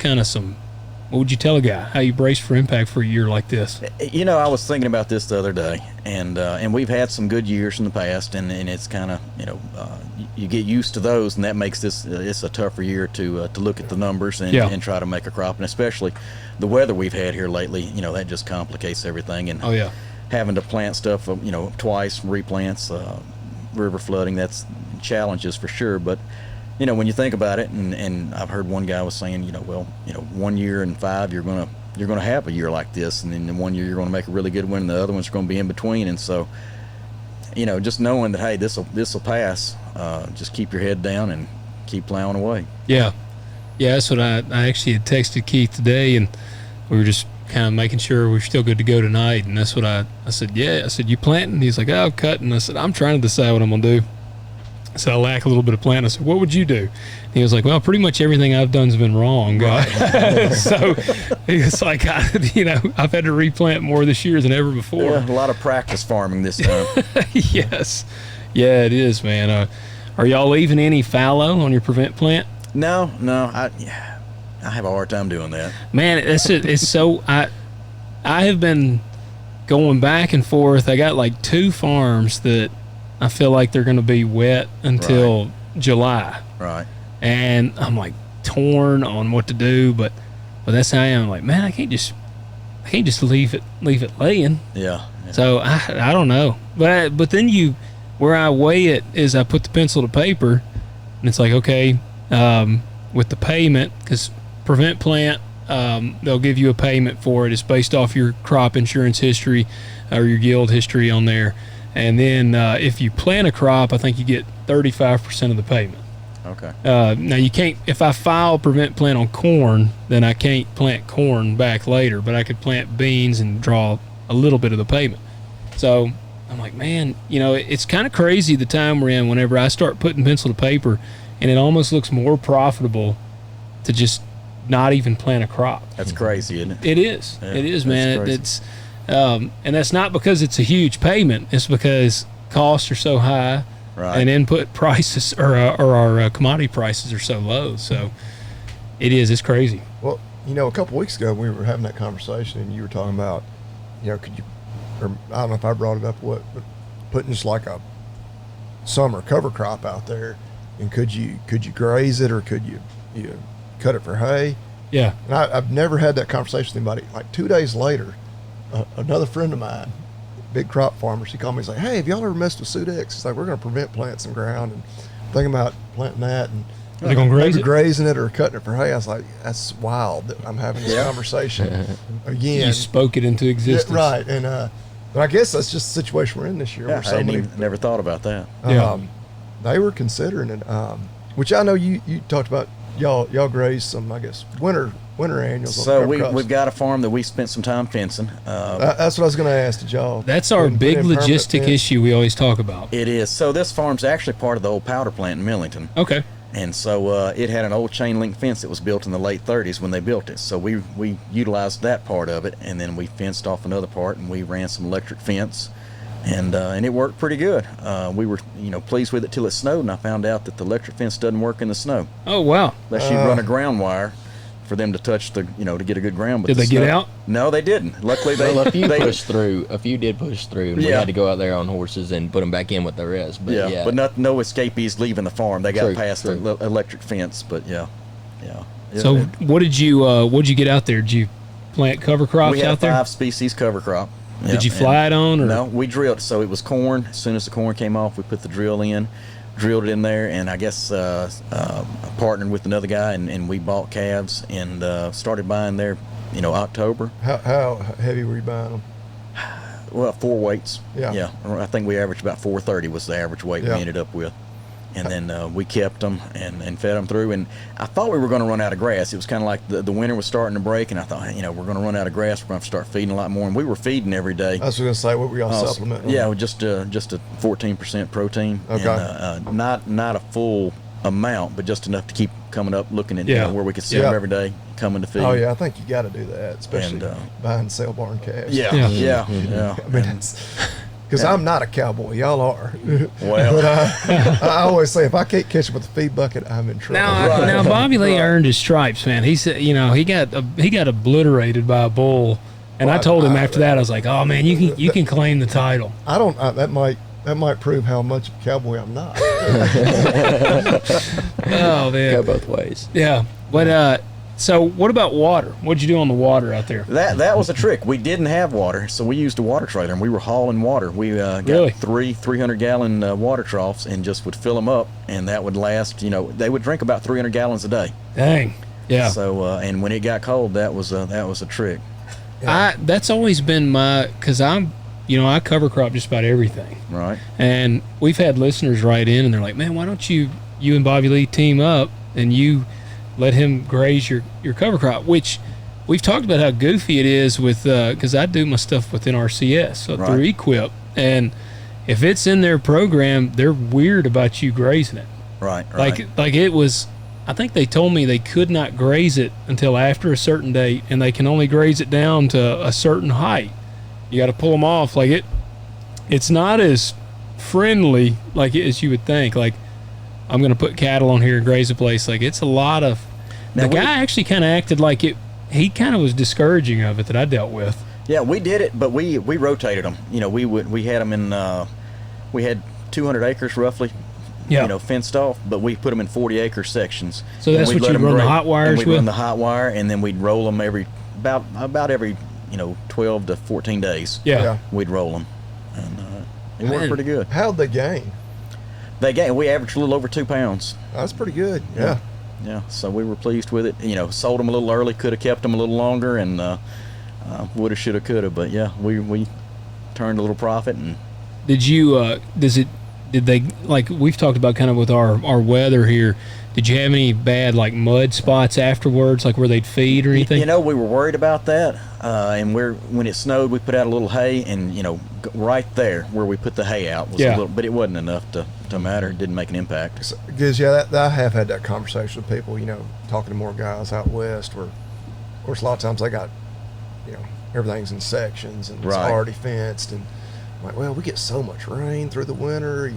what would you tell a guy how you brace for impact for a year like this? I was thinking about this the other day, and we've had some good years in the past, and it's kind of you get used to those, and that makes this it's a tougher year to look at the numbers and try to make a crop, and especially the weather we've had here lately. That just complicates everything, and having to plant stuff twice, replants, river flooding, that's challenges for sure. But when you think about it, and I've heard one guy was saying, 1 year in 5 you're gonna have a year like this, and then in 1 year you're gonna make a really good one, and the other one's gonna be in between. And so, just knowing that, hey, this'll pass. Just keep your head down and keep plowing away. Yeah, that's what I actually had texted Keith today, and we were just kind of making sure we're still good to go tonight. And that's what I said. Yeah, I said, you planting? He's like, oh, I'm cutting. I said, I'm trying to decide what I'm gonna do. So I lack a little bit of planting. I said, what would you do? He was like, well, pretty much everything I've done has been wrong. Right. So he was like, I've had to replant more this year than ever before. Yeah, a lot of practice farming this time. Yes. Yeah, it is, man. Are y'all leaving any fallow on your prevent plant? No. I have a hard time doing that. Man, it's so I have been going back and forth. I got like 2 farms that I feel like they're going to be wet until July. Right. And I'm like torn on what to do, but that's how I am. I'm like, man, I can't just leave it laying. Yeah. So I don't know. But then where I weigh it is I put the pencil to paper, and it's like, okay, with the payment, because prevent plant, they'll give you a payment for it. It's based off your crop insurance history or your yield history on there. And then if you plant a crop, I think you get 35% of the payment. Okay. Now you can't, if I file prevent plant on corn, then I can't plant corn back later, but I could plant beans and draw a little bit of the payment. So I'm like, man, it's kind of crazy the time we're in whenever I start putting pencil to paper, and it almost looks more profitable to just not even plant a crop. That's crazy, isn't it? It is. Yeah, it is, man. It's and that's not because it's a huge payment. It's because costs are so high, right, and input prices or our commodity prices are so low. So it is. It's crazy. Well, a couple weeks ago we were having that conversation, and you were talking about, could you, or I don't know if I brought it up, but putting just like a summer cover crop out there, and could you graze it, or could you cut it for hay? Yeah. And I've never had that conversation with anybody. Like 2 days later, another friend of mine, big crop farmer, she called me and said, hey, have y'all ever messed with Sudex? It's like, we're going to prevent plant some ground and thinking about planting that, and are they going to graze maybe it? Grazing it or cutting it for hay. I was like, that's wild that I'm having this conversation again. You spoke it into existence. Yeah, right. And but I guess that's just the situation we're in this year. Yeah, where so many, never thought about that. They were considering it, which I know you talked about. Y'all graze some, I guess, winter annuals. So we've got a farm that we spent some time fencing. That's what I was going to ask. Did y'all? That's our big logistic issue we always talk about. It is. So this farm's actually part of the old powder plant in Millington. Okay. And so it had an old chain link fence that was built in the late 30s when they built it. So we utilized that part of it, and then we fenced off another part, and we ran some electric fence, and it worked pretty good. We were pleased with it till it snowed, and I found out that the electric fence doesn't work in the snow. Oh wow! Unless you run a ground wire for them to touch the to get a good ground. But did they get out? No, they didn't. Luckily, a few pushed through. A few did push through, and we had to go out there on horses and put them back in with the rest. But but no escapees leaving the farm. They got past the electric fence. But yeah. So what did you get out there? Did you plant cover crops out there? We had 5 species cover crop. Did you fly it on? Or? No, we drilled. So it was corn. As soon as the corn came off, we put the drill in, drilled it in there, and I guess partnered with another guy, and we bought calves and started buying there, October. How heavy were you buying them? Well, 4 weights. Yeah. I think we averaged about 430 was the average weight we ended up with. And then we kept them and fed them through. And I thought we were going to run out of grass. It was kind of like the winter was starting to break, and I thought, we're going to run out of grass. We're going to have to start feeding a lot more. And we were feeding every day. I was going to say, what were y'all supplementing? Yeah, just a 14% protein. Okay. And, not a full amount, but just enough to keep coming up, looking at where we could see them every day, coming to feed. Oh yeah, I think you got to do that, especially buying sale barn calves. Yeah. I mean, Because I'm not a cowboy. Y'all are. Well, but I always say, if I can't catch him with a feed bucket, I'm in trouble. Now Bobby Lee earned his stripes, man. He said, he got obliterated by a bull, and I told him after that, I was like, oh man, you can claim the title. I don't. That might prove how much of a cowboy I'm not. Oh man, Go both ways. yeah. But so what about water? What'd you do on the water out there? that was a trick. We didn't have water, so we used a water trailer, and we were hauling water. We got Really? 300-gallon water troughs, and just would fill them up, and that would last. They would drink about 300 gallons a day. Dang. Yeah. So, and when it got cold, that was a trick. That's always been because I cover crop just about everything. Right. And we've had listeners write in and they're like, man, why don't you and Bobby Lee team up and you let him graze your cover crop, which we've talked about how goofy it is with, because I do my stuff within RCS, so Right. through Equip. And if it's in their program, they're weird about you grazing it. Right. Like it was, I think they told me they could not graze it until after a certain date, and they can only graze it down to a certain height. You got to pull them off. Like it's not as friendly as you would think. Like, I'm going to put cattle on here and graze a place. Like, it's a lot of. The guy actually kind of acted like it. He kind of was discouraging of it that I dealt with. Yeah, we did it, but we rotated them. We had them in. We had 200 acres roughly. Yeah. Fenced off, but we put them in 40-acre sections. So that's And what we'd let you them run the graze. hot wires and we'd with? run the hot wire, and then we'd roll them about every 12 to 14 days. Yeah. We'd roll them, and it worked Man. pretty good. How'd they gain? We averaged a little over 2 pounds. That's pretty good. Yeah. Yeah, so we were pleased with it. Sold them a little early, could have kept them a little longer, and woulda, shoulda, coulda. But yeah, we turned a little profit. And did they, like we've talked about kind of with our weather here, did you have any bad mud spots afterwards, like where they'd feed or anything? We were worried about that, and when it snowed, we put out a little hay, and right there where we put the hay out was a little, but it wasn't enough to matter. It didn't make an impact. Because I have had that conversation with people. Talking to more guys out west, where, of course, a lot of times they got, everything's in sections and it's Right. already fenced, and I'm like, well, we get so much rain through the winter.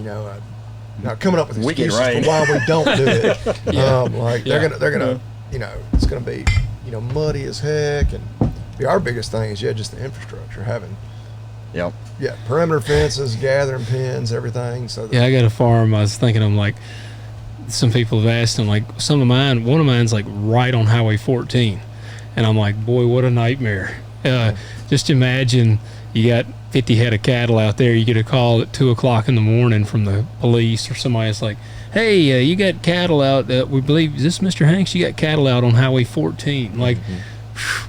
Now coming up with We get excuses rain. for why we don't do it. Yeah. They're gonna it's gonna be muddy as heck, and our biggest thing is just the infrastructure, having Yep. perimeter fences, gathering pens, everything. So that, Yeah, I got a farm. I was thinking, I'm like, some people have asked, I'm like, one of mine's like right on Highway 14. And I'm like, boy, what a nightmare. Just imagine you got 50 head of cattle out there. You get a call at 2 o'clock in the morning from the police or somebody. It's like, hey, you got cattle out. We believe, is this Mr. Hanks? You got cattle out on Highway 14. Like,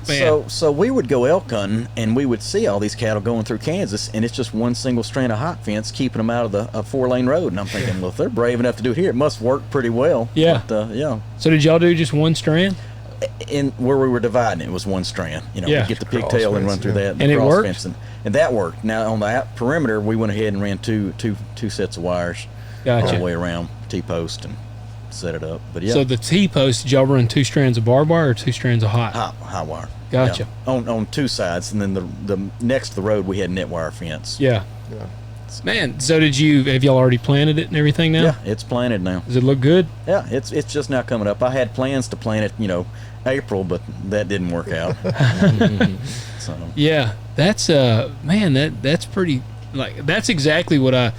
man. So we would go elk hunting, and we would see all these cattle going through Kansas, and it's just one single strand of hot fence keeping them out of the 4-lane road. And I'm thinking, well, if they're brave enough to do it here, it must work pretty well. Yeah. But, So did y'all do just one strand? in where we were dividing it was one strand. Yeah. We get the pigtail and run through that. And it cross worked? fencing. And that worked. Now on the perimeter, we went ahead and ran two sets of wires all Gotcha. the way around T-post and set it up. But yeah, So the T-post, did y'all run 2 strands of barbed wire or 2 strands of hot? high wire. Gotcha. Yeah. On 2 sides, and then the next to the road we had net wire fence. Yeah. Yeah. Man, so have y'all already planted it and everything now? Yeah, it's planted now. Does it look good? Yeah, it's just now coming up. I had plans to plant it, April, but that didn't work out. So Yeah, that's man, that's pretty, that's exactly what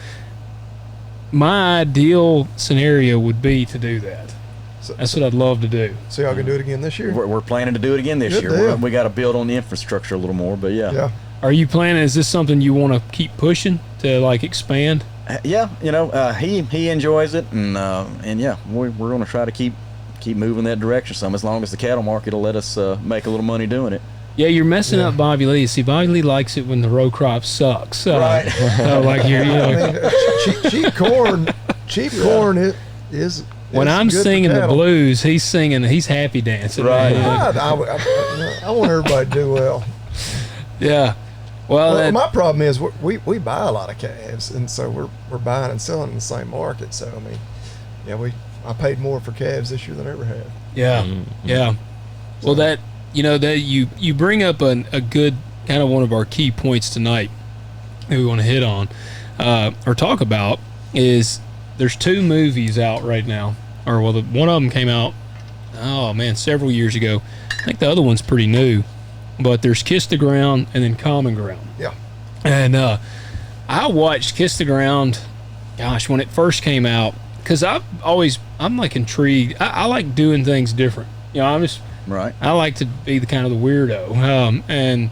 my ideal scenario would be to do that. So- That's what I'd love to do. So y'all can do it again this year? we're planning to do it again this Good year. deal. We got to build on the infrastructure a little more, but Yeah. Are you planning? Is this something you want to keep pushing to expand? Yeah, he enjoys it, and yeah, we're going to try to keep moving that direction some, as long as the cattle market will let us make a little money doing it. Yeah, you're messing up Bobby Lee. See, Bobby Lee likes it when the row crop sucks. Right. Like you're, I mean, cheap corn is when I'm good for singing the cattle. blues, he's singing. He's happy dancing. Right. man. I want everybody to do well. Yeah. Well, My problem is we buy a lot of calves, and so we're buying and selling in the same market. So I mean, I paid more for calves this year than I ever have. yeah, yeah. Well, that you bring up a good kind of one of our key points tonight. that we want to hit on or talk about is there's 2 movies out right now, or well, one of them came out, oh man, several years ago. I think the other one's pretty new, but there's Kiss the Ground and then Common Ground. Yeah. And I watched Kiss the Ground, gosh, when it first came out, because I'm like intrigued. I like doing things different. You know, I like to be the kind of the weirdo. And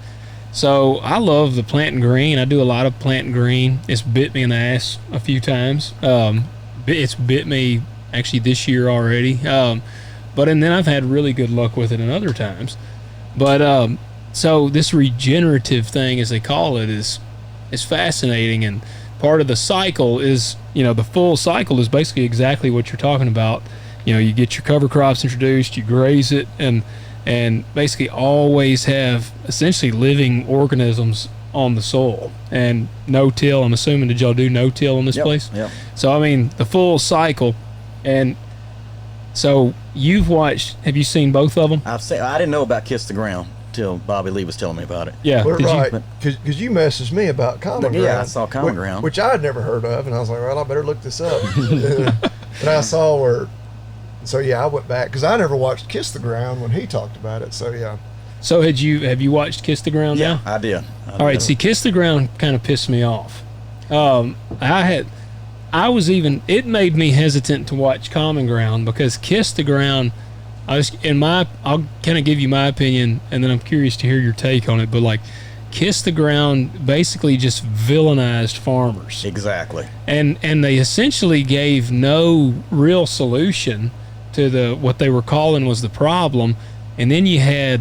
so I love the planting green. I do a lot of planting green. It's bit me in the ass a few times. It's bit me actually this year already. And then I've had really good luck with it in other times. But so this regenerative thing, as they call it, is fascinating. And part of the cycle is, the full cycle is basically exactly what you're talking about. You get your cover crops introduced, you graze it, and basically always have essentially living organisms on the soil. And no-till, I'm assuming, did y'all do no-till on this place? Yep. So, I mean, the full cycle. And so have you seen both of them? I didn't know about Kiss the Ground till Bobby Lee was telling me about it. Yeah. Well, right, because you messaged me about Common Ground. Yeah, I saw Common Ground. Which I had never heard of, and I was like, well, I better look this up. And I saw where... So yeah, I went back because I never watched Kiss the Ground when he talked about it. So yeah. So have you watched Kiss the Ground now? Yeah, I did. All right. See, Kiss the Ground kind of pissed me off. It made me hesitant to watch Common Ground because Kiss the Ground. I'll kind of give you my opinion, and then I'm curious to hear your take on it. But like, Kiss the Ground basically just villainized farmers. Exactly. And they essentially gave no real solution to what they were calling was the problem, and then you had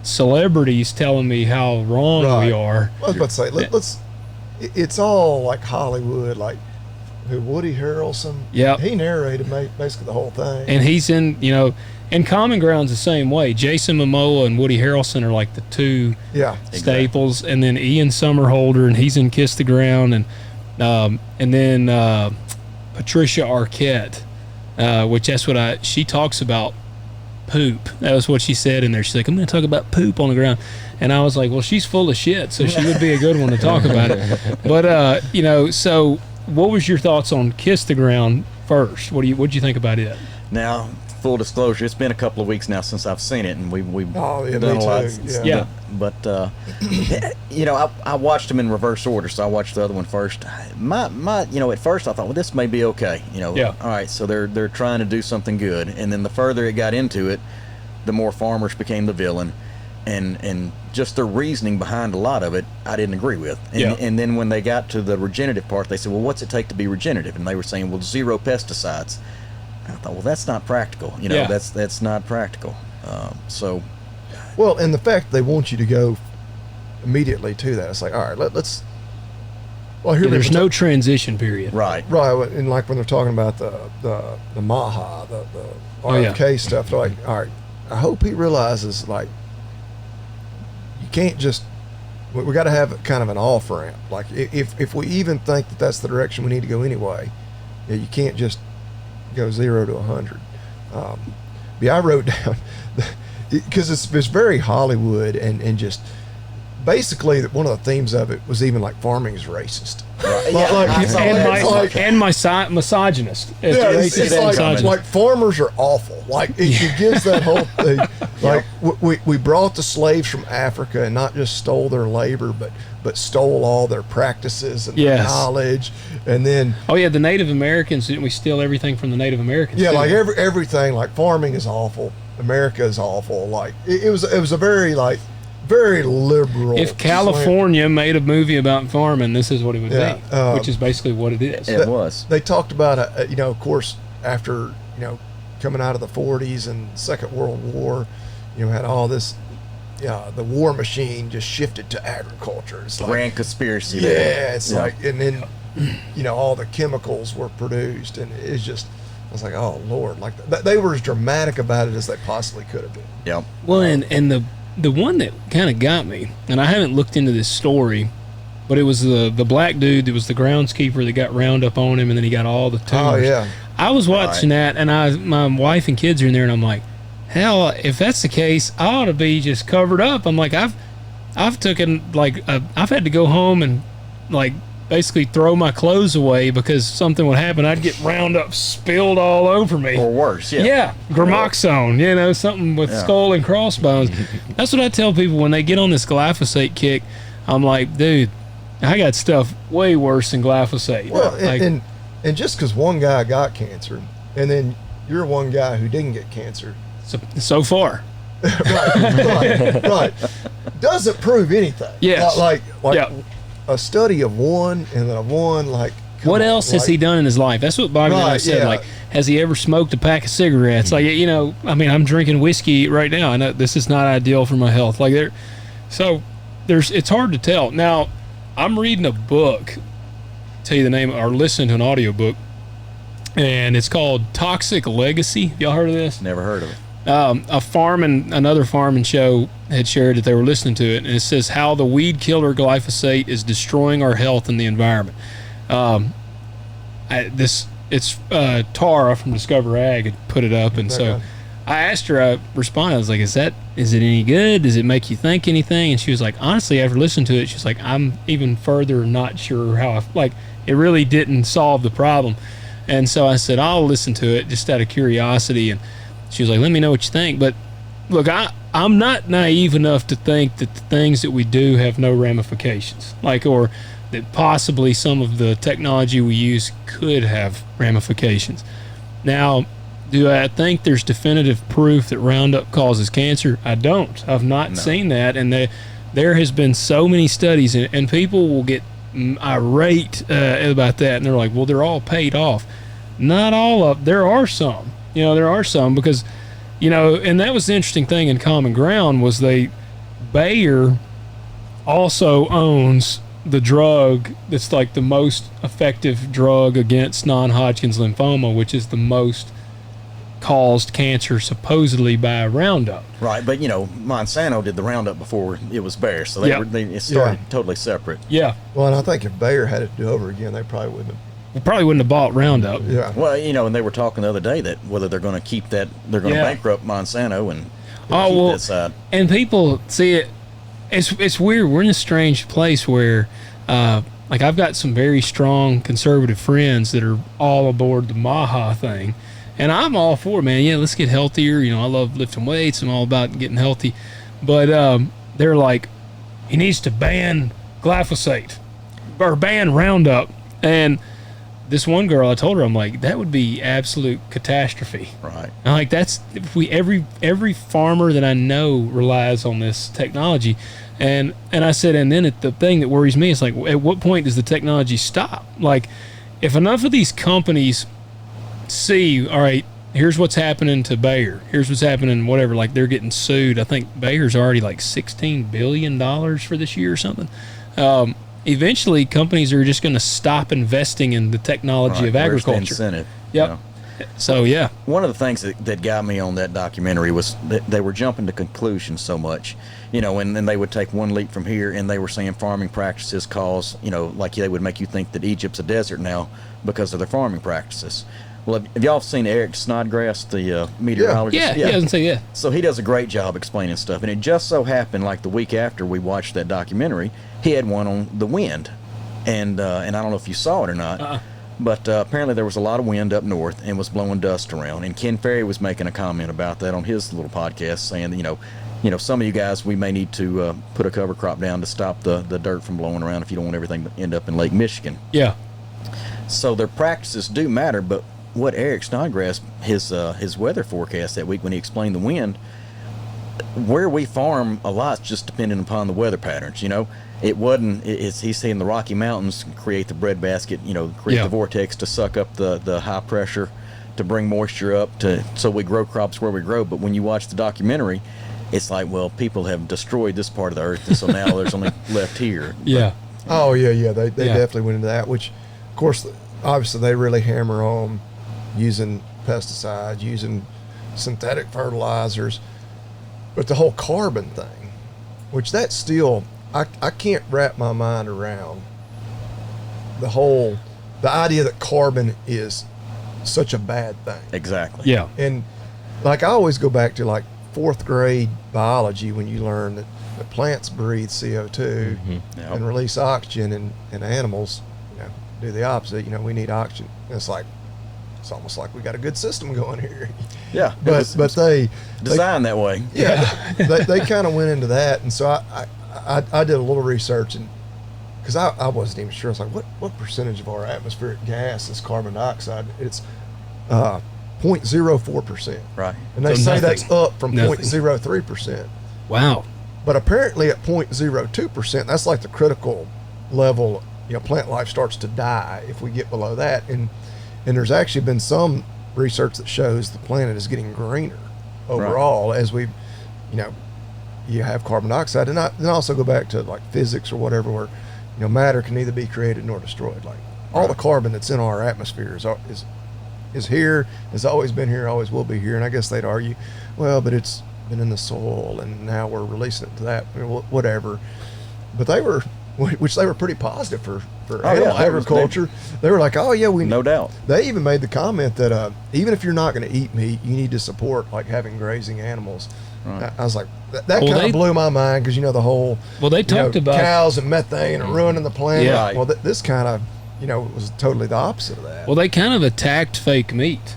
celebrities telling me how wrong we are. I was about to say, it's all like Hollywood, like Woody Harrelson. Yeah, he narrated basically the whole thing, and he's in, and Common Ground's the same way. Jason Momoa and Woody Harrelson are like the 2 staples, exactly. And then Ian Somerhalder, and he's in Kiss the Ground, and then Patricia Arquette. Which that's what she talks about poop. That was what she said in there. She's like, I'm going to talk about poop on the ground. And I was like, well, she's full of shit, so she would be a good one to talk about it. But, so what was your thoughts on Kiss the Ground first? What did you think about it? Now, full disclosure, it's been a couple of weeks now since I've seen it, and we've done a lot. Yeah. But I watched them in reverse order, so I watched the other one first. My at first I thought, well, this may be okay. All right, so they're trying to do something good, and then the further it got into it, the more farmers became the villain, and just the reasoning behind a lot of it, I didn't agree with. And then when they got to the regenerative part, they said, well, what's it take to be regenerative? And they were saying, well, 0 pesticides. I thought, well, that's not practical. That's not practical. Well, and the fact they want you to go immediately to that, it's like, all right, let's. Well, here there's no transition period. Right. And like when they're talking about the Maha, the RFK stuff, they're like, all right, I hope he realizes, like, you can't just. We got to have kind of an off ramp. Like, if we even think that that's the direction we need to go anyway, you can't just go 0 to 100. I wrote down because it's very Hollywood and just basically one of the themes of it was even like farming is racist. Right. And misogynist. It's like farmers are awful. Like it gives that whole thing. Like we brought the slaves from Africa and not just stole their labor, but stole all their practices and their knowledge. And then the Native Americans, didn't we steal everything from the Native Americans? Yeah, too? like everything. Like farming is awful. America is awful. Like it was a very very liberal. If California made a movie about farming, this is what it would be, which is basically what it is. It was. They talked about, of course, after, coming out of the 40s and Second World War, had all this, the war machine just shifted to agriculture. It's grand conspiracy. Yeah, it's like, and then, all the chemicals were produced, and it's just, I was like, oh, Lord. Like, they were as dramatic about it as they possibly could have been. Yep. Well, and the one that kind of got me, and I haven't looked into this story, but it was the black dude that was the groundskeeper that got Roundup on him, and then he got all the tumors. Oh, yeah. I was watching that, and my wife and kids are in there, and I'm like, hell, if that's the case, I ought to be just covered up. I'm like, I've taken, I've had to go home and like basically throw my clothes away because something would happen. I'd get Roundup spilled all over me. Or worse, yeah. Yeah, gramoxone, something with skull and crossbones. That's what I tell people when they get on this glyphosate kick. I'm like, dude, I got stuff way worse than glyphosate. Well, like, and just because one guy got cancer, and then you're one guy who didn't get cancer. So far. right. Doesn't prove anything. Yes. Like a study of one and then a one, like, what else has he done in his life? That's what Bobby and I said. Yeah. Like, has he ever smoked a pack of cigarettes? Like, I mean, I'm drinking whiskey right now. I know this is not ideal for my health. Like, it's hard to tell. Now, I'm reading a book, tell you the name, or listening to an audiobook, and it's called Toxic Legacy. Have y'all heard of this? Never heard of it. Another farming show had shared that they were listening to it, and it says how the weed killer glyphosate is destroying our health and the environment. It's Tara from Discover Ag had put it up, and so I asked her, I responded, I was like, is it any good? Does it make you think anything? And she was like, honestly, after listening to it, she's like, I'm even further not sure how it really didn't solve the problem. And so I said, I'll listen to it just out of curiosity. And she was like, let me know what you think. But look, I'm not naive enough to think that the things that we do have no ramifications, or that possibly some of the technology we use could have ramifications. Now, do I think there's definitive proof that Roundup causes cancer? I don't. I've not seen that. And there has been so many studies, and people will get irate about that. And they're like, well, they're all paid off. Not all of. There are some. There are some because, and that was the interesting thing in Common Ground was Bayer also owns the drug that's like the most effective drug against non-Hodgkin's lymphoma, which is the most caused cancer supposedly by Roundup. Right, but Monsanto did the Roundup before it was Bayer, so it started totally separate. Yeah. Well, and I think if Bayer had it to do over again, they probably wouldn't have. We probably wouldn't have bought Roundup. Yeah. Well, and they were talking the other day that whether they're going to keep that, they're going to bankrupt Monsanto and keep that side. And people see it. It's weird. We're in a strange place where, I've got some very strong conservative friends that are all aboard the Maha thing, and I'm all for it, man. Yeah, let's get healthier. I love lifting weights. I'm all about getting healthy, but they're like, he needs to ban glyphosate or ban Roundup, and this one girl, I told her, I'm like, that would be absolute catastrophe. Right. I'm like, that's if every farmer that I know relies on this technology, and I said, and then the thing that worries me is like, at what point does the technology stop? Like, if enough of these companies see, all right, here's what's happening to Bayer, here's what's happening, whatever, like they're getting sued. I think Bayer's already like $16 billion for this year or something. Eventually, companies are just going to stop investing in the technology of agriculture. Where's the incentive? Yep. So, yeah. One of the things that got me on that documentary was that they were jumping to conclusions so much, and then they would take one leap from here, and they were saying farming practices cause, like they would make you think that Egypt's a desert now because of their farming practices. Well, have y'all seen Eric Snodgrass, the meteorologist? Yeah, I was say, yeah. So he does a great job explaining stuff, and it just so happened, like the week after we watched that documentary, he had one on the wind, and I don't know if you saw it or not, but apparently there was a lot of wind up north and was blowing dust around, and Ken Ferry was making a comment about that on his little podcast, saying that, some of you guys, we may need to put a cover crop down to stop the dirt from blowing around if you don't want everything to end up in Lake Michigan. Yeah. So their practices do matter, but what Eric Snodgrass, his weather forecast that week when he explained the wind, where we farm a lot's just dependent upon the weather patterns. It wasn't. He's saying the Rocky Mountains create the breadbasket. Create the vortex to suck up the high pressure, to bring moisture up so we grow crops where we grow. But when you watch the documentary, it's like, well, people have destroyed this part of the earth, and so now there's only left here. Yeah. Oh yeah. They definitely went into that. Which, of course, obviously they really hammer on using pesticides, using synthetic fertilizers, but the whole carbon thing, which that's still, I can't wrap my mind around the idea that carbon is such a bad thing. Exactly. Yeah. And like I always go back to like 4th grade biology when you learn that the plants breathe CO2 and release oxygen, and animals, do the opposite. We need oxygen. And it's almost like we got a good system going here. Yeah, but they designed that way. Yeah, they kind of went into that, and so I did a little research, and because I wasn't even sure. I was like, what percentage of our atmospheric gas is carbon dioxide? It's 0.04%. Right. And they say that's up from Nothing. 0.03%. Wow. But apparently at 0.02%, that's like the critical level. Plant life starts to die if we get below that. And there's actually been some research that shows the planet is getting greener overall as we, you have carbon dioxide. And then also go back to like physics or whatever, where, matter can neither be created nor destroyed. Like all the carbon that's in our atmosphere is here, has always been here, always will be here. And I guess they'd argue, well, but it's been in the soil and now we're releasing it to that, whatever. But they were pretty positive for animal agriculture. They were like, oh yeah, no doubt. They even made the comment that even if you're not going to eat meat, you need to support like having grazing animals. Right. I was like, that kind of blew my mind, because the whole they talked about cows and methane and ruining the planet. Yeah. Well, this kind of was totally the opposite of that. Well, they kind of attacked fake meat.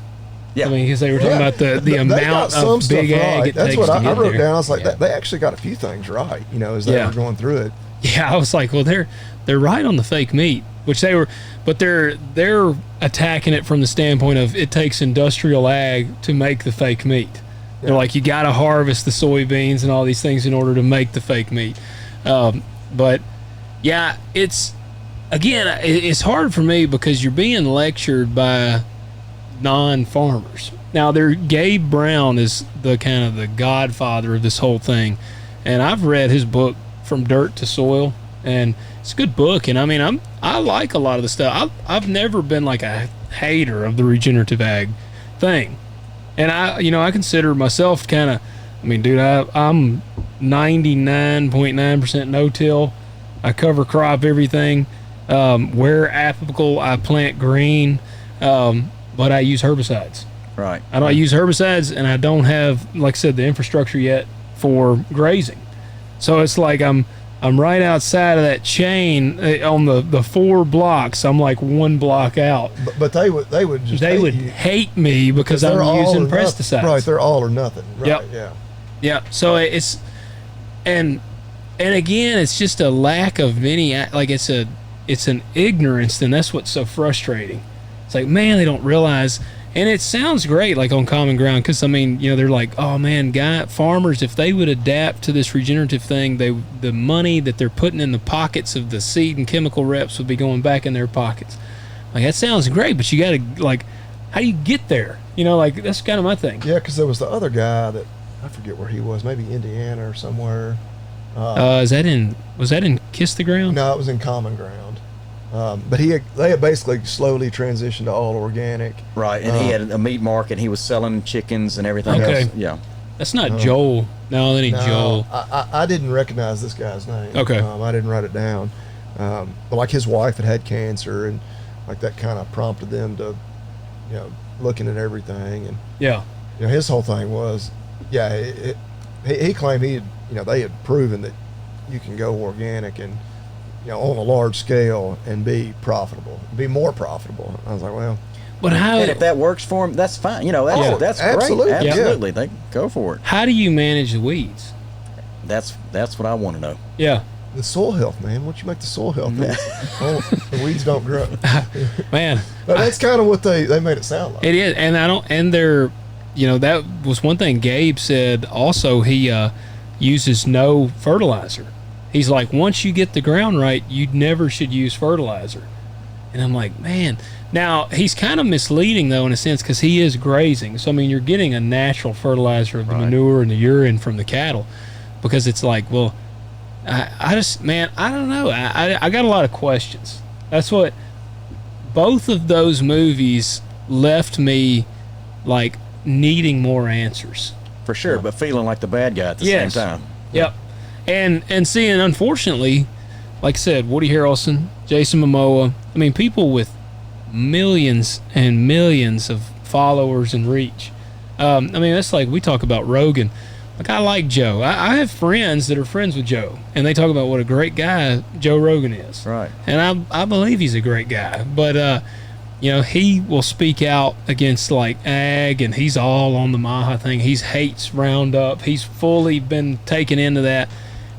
Yeah. I mean, because they were talking about the amount of big ag it That's takes what to get I wrote there. down. I was like, they actually got a few things right, as they were going through it. Yeah, I was like, well, they're right on the fake meat, which they were, but they're attacking it from the standpoint of it takes industrial ag to make the fake meat. They're like, you got to harvest the soybeans and all these things in order to make the fake meat. But yeah, it's hard for me because you're being lectured by non-farmers. Now, Gabe Brown is the kind of the godfather of this whole thing, and I've read his book From Dirt to Soil, and it's a good book. And I mean, I like a lot of the stuff. I've never been like a hater of the regenerative ag thing, and I consider myself kind of, I mean, dude, I'm 99.9% no-till. I cover crop everything. Where applicable, I plant green, but I use herbicides. Right. I don't use herbicides, and I don't have, like I said, the infrastructure yet for grazing. So it's like I'm right outside of that chain on the 4 blocks. I'm like 1 block out. But they would hate me because I'm using pesticides. Right, they're all or nothing. Right. Yep. Yeah. Yeah. So it's and again, it's just a lack of it's an ignorance, and that's what's so frustrating. It's like, man, they don't realize. And it sounds great, like on Common Ground, because I mean, they're like, oh man, farmers, if they would adapt to this regenerative thing, the money that they're putting in the pockets of the seed and chemical reps would be going back in their pockets. Like, that sounds great, but you got to, like, how do you get there? Like, that's kind of my thing. Yeah, because there was the other guy that I forget where he was, maybe Indiana or somewhere. Was that in Kiss the Ground? No, it was in Common Ground. But they had basically slowly transitioned to all organic. Right, and he had a meat market. He was selling chickens and everything else. Yeah. That's not Joel. No, that ain't Joel. I didn't recognize this guy's name. Okay. I didn't write it down. But like his wife had cancer, and like that kind of prompted them to, looking at everything. And his whole thing was, he claimed they had proven that you can go organic and, on a large scale and be more profitable. I was like, well, but how? And if that works for them, that's fine. That's absolutely, great. Absolutely, they go for it. How do you manage the weeds? That's what I want to know. Yeah. The soil health, man. Once you make the soil health, the weeds don't grow. Man, but that's kind of what they made it sound like. It is, and they're, that was one thing Gabe said. Also, he uses no fertilizer. He's like, once you get the ground right, you never should use fertilizer. And I'm like, man. Now, he's kind of misleading, though, in a sense, because he is grazing. So, I mean, you're getting a natural fertilizer of the manure and the urine from the cattle, because it's like, well, I don't know. I got a lot of questions. That's what both of those movies left me, like, needing more answers. For sure, but feeling like the bad guy at the same time. Yep. And seeing, unfortunately, like I said, Woody Harrelson, Jason Momoa, I mean, people with millions and millions of followers and reach. I mean, that's like, we talk about Rogan. Like, I like Joe. I have friends that are friends with Joe, and they talk about what a great guy Joe Rogan is. Right. And I believe he's a great guy. But, you know, he will speak out against, like, ag, and he's all on the Maha thing. He hates Roundup. He's fully been taken into that.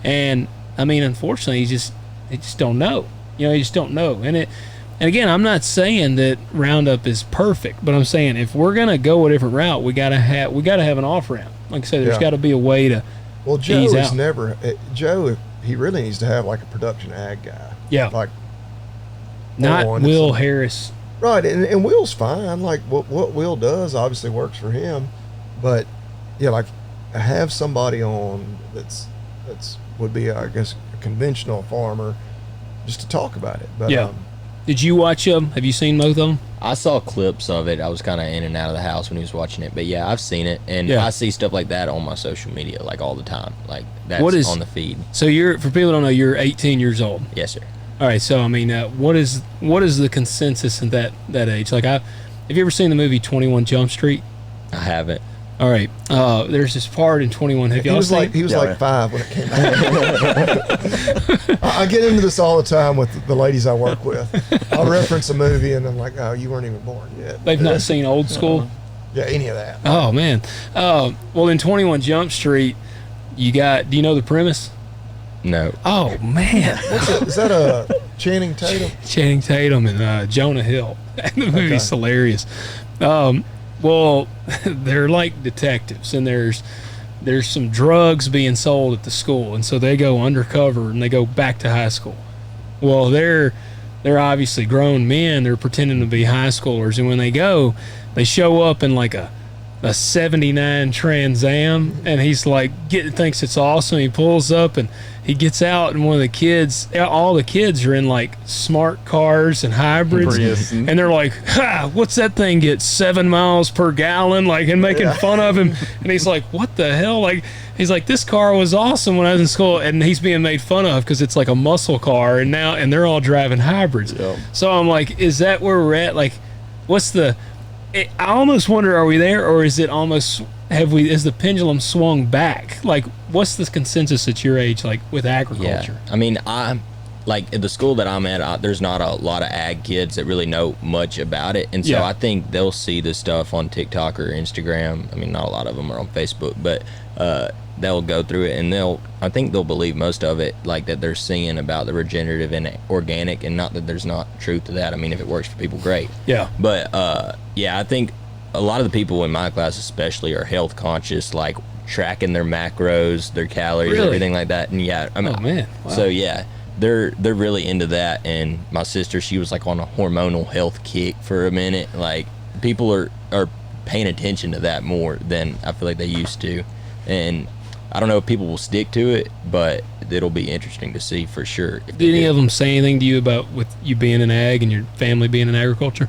And, I mean, unfortunately, they just don't know. You know, you just don't know. And again, I'm not saying that Roundup is perfect, but I'm saying if we're going to go a different route, we got to have an off-ramp. Like I said, there's got to be a way to Joe ease is out. never Joe. He really needs to have like a production ag guy. Yeah. Like not Will Harris. Right, and Will's fine. Like what Will does obviously works for him, but yeah, like have somebody on that's would be, I guess, a conventional farmer, just to talk about it. But yeah. Did you watch them? Have you seen both of them? I saw clips of it. I was kind of in and out of the house when he was watching it, but yeah, I've seen it, and I see stuff like that on my social media like all the time. Like that's on the feed. So for people who don't know, you're 18 years old. Yes, sir. All right. So I mean, what is the consensus in that age? Like, have you ever seen the movie 21 Jump Street? I haven't. All right. There's this part in 21. Have y'all seen? He was like 5 when it came out. I get into this all the time with the ladies I work with. I'll reference a movie and I'm like, oh, you weren't even born yet. They've not seen Old School? Yeah, any of that. Oh, man. Well, in 21 Jump Street, do you know the premise? No. Oh, man. Is that Channing Tatum? Channing Tatum and Jonah Hill. The movie's hilarious. Well, they're like detectives, and there's some drugs being sold at the school, and so they go undercover and they go back to high school. Well, they're obviously grown men. They're pretending to be high schoolers, and when they show up in like a 79 Trans Am, and he's like thinks it's awesome. He pulls up and he gets out, and all the kids are in like smart cars and hybrids, and they're like, "Ha! What's that thing get 7 miles per gallon?" Like, and making fun of him, and he's like, "What the hell?" Like, he's like, "This car was awesome when I was in school," and he's being made fun of because it's like a muscle car, and they're all driving hybrids. Yep. So I'm like, is that where we're at? Like, I almost wonder, are we there, or is it almost is the pendulum swung back? Like, what's the consensus at your age, like with agriculture? Yeah. I mean, I'm like at the school that I'm at, there's not a lot of ag kids that really know much about it, and so I think they'll see the stuff on TikTok or Instagram. I mean, not a lot of them are on Facebook, but they'll go through it, and I think they'll believe most of it, like that they're seeing about the regenerative and organic, and not that there's not truth to that. I mean, if it works for people, great. Yeah. But I think a lot of the people in my class especially are health conscious, like tracking their macros, their calories, everything like that. And I mean, oh man. Wow. So they're really into that. And my sister, she was like on a hormonal health kick for a minute. Like, people are paying attention to that more than I feel like they used to. And I don't know if people will stick to it, but it'll be interesting to see for sure. Did any of them say anything to you about with you being in ag and your family being in agriculture?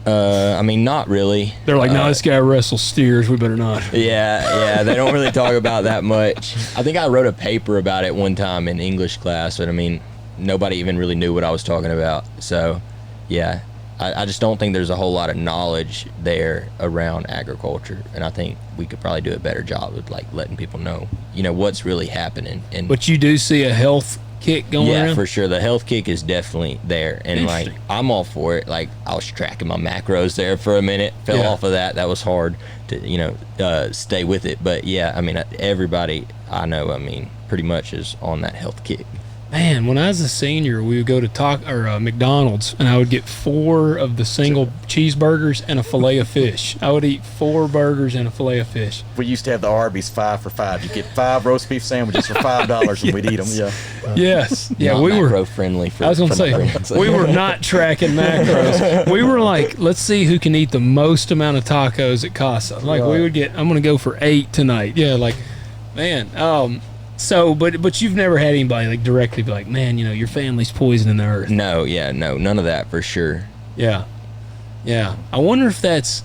I mean, not really. They're like, no, this guy wrestles steers. We better not. Yeah. They don't really talk about that much. I think I wrote a paper about it one time in English class, but I mean, nobody even really knew what I was talking about. So, yeah, I just don't think there's a whole lot of knowledge there around agriculture, and I think we could probably do a better job of like letting people know, what's really happening. But you do see a health kick going around? Yeah, for sure. The health kick is definitely there, and like I'm all for it. Like, I was tracking my macros there for a minute, fell off of that. That was hard to stay with it. But yeah, I mean, everybody I know, I mean, pretty much is on that health kick. Man, when I was a senior, we would go to McDonald's, and I would get 4 of the single cheeseburgers and a fillet of fish. I would eat 4 burgers and a fillet of fish. We used to have the Arby's 5 for $5. You get 5 roast beef sandwiches for $5, and we'd eat them. Yeah. Yes. Yeah, not we were macro friendly. I was gonna say we were not tracking macros. We were like, let's see who can eat the most amount of tacos at Casa. Like, we would get. I'm gonna go for 8 tonight. Yeah, like, man. So, but you've never had anybody like directly be like, man, your family's poisoning the earth. No, none of that for sure. Yeah. I wonder if that's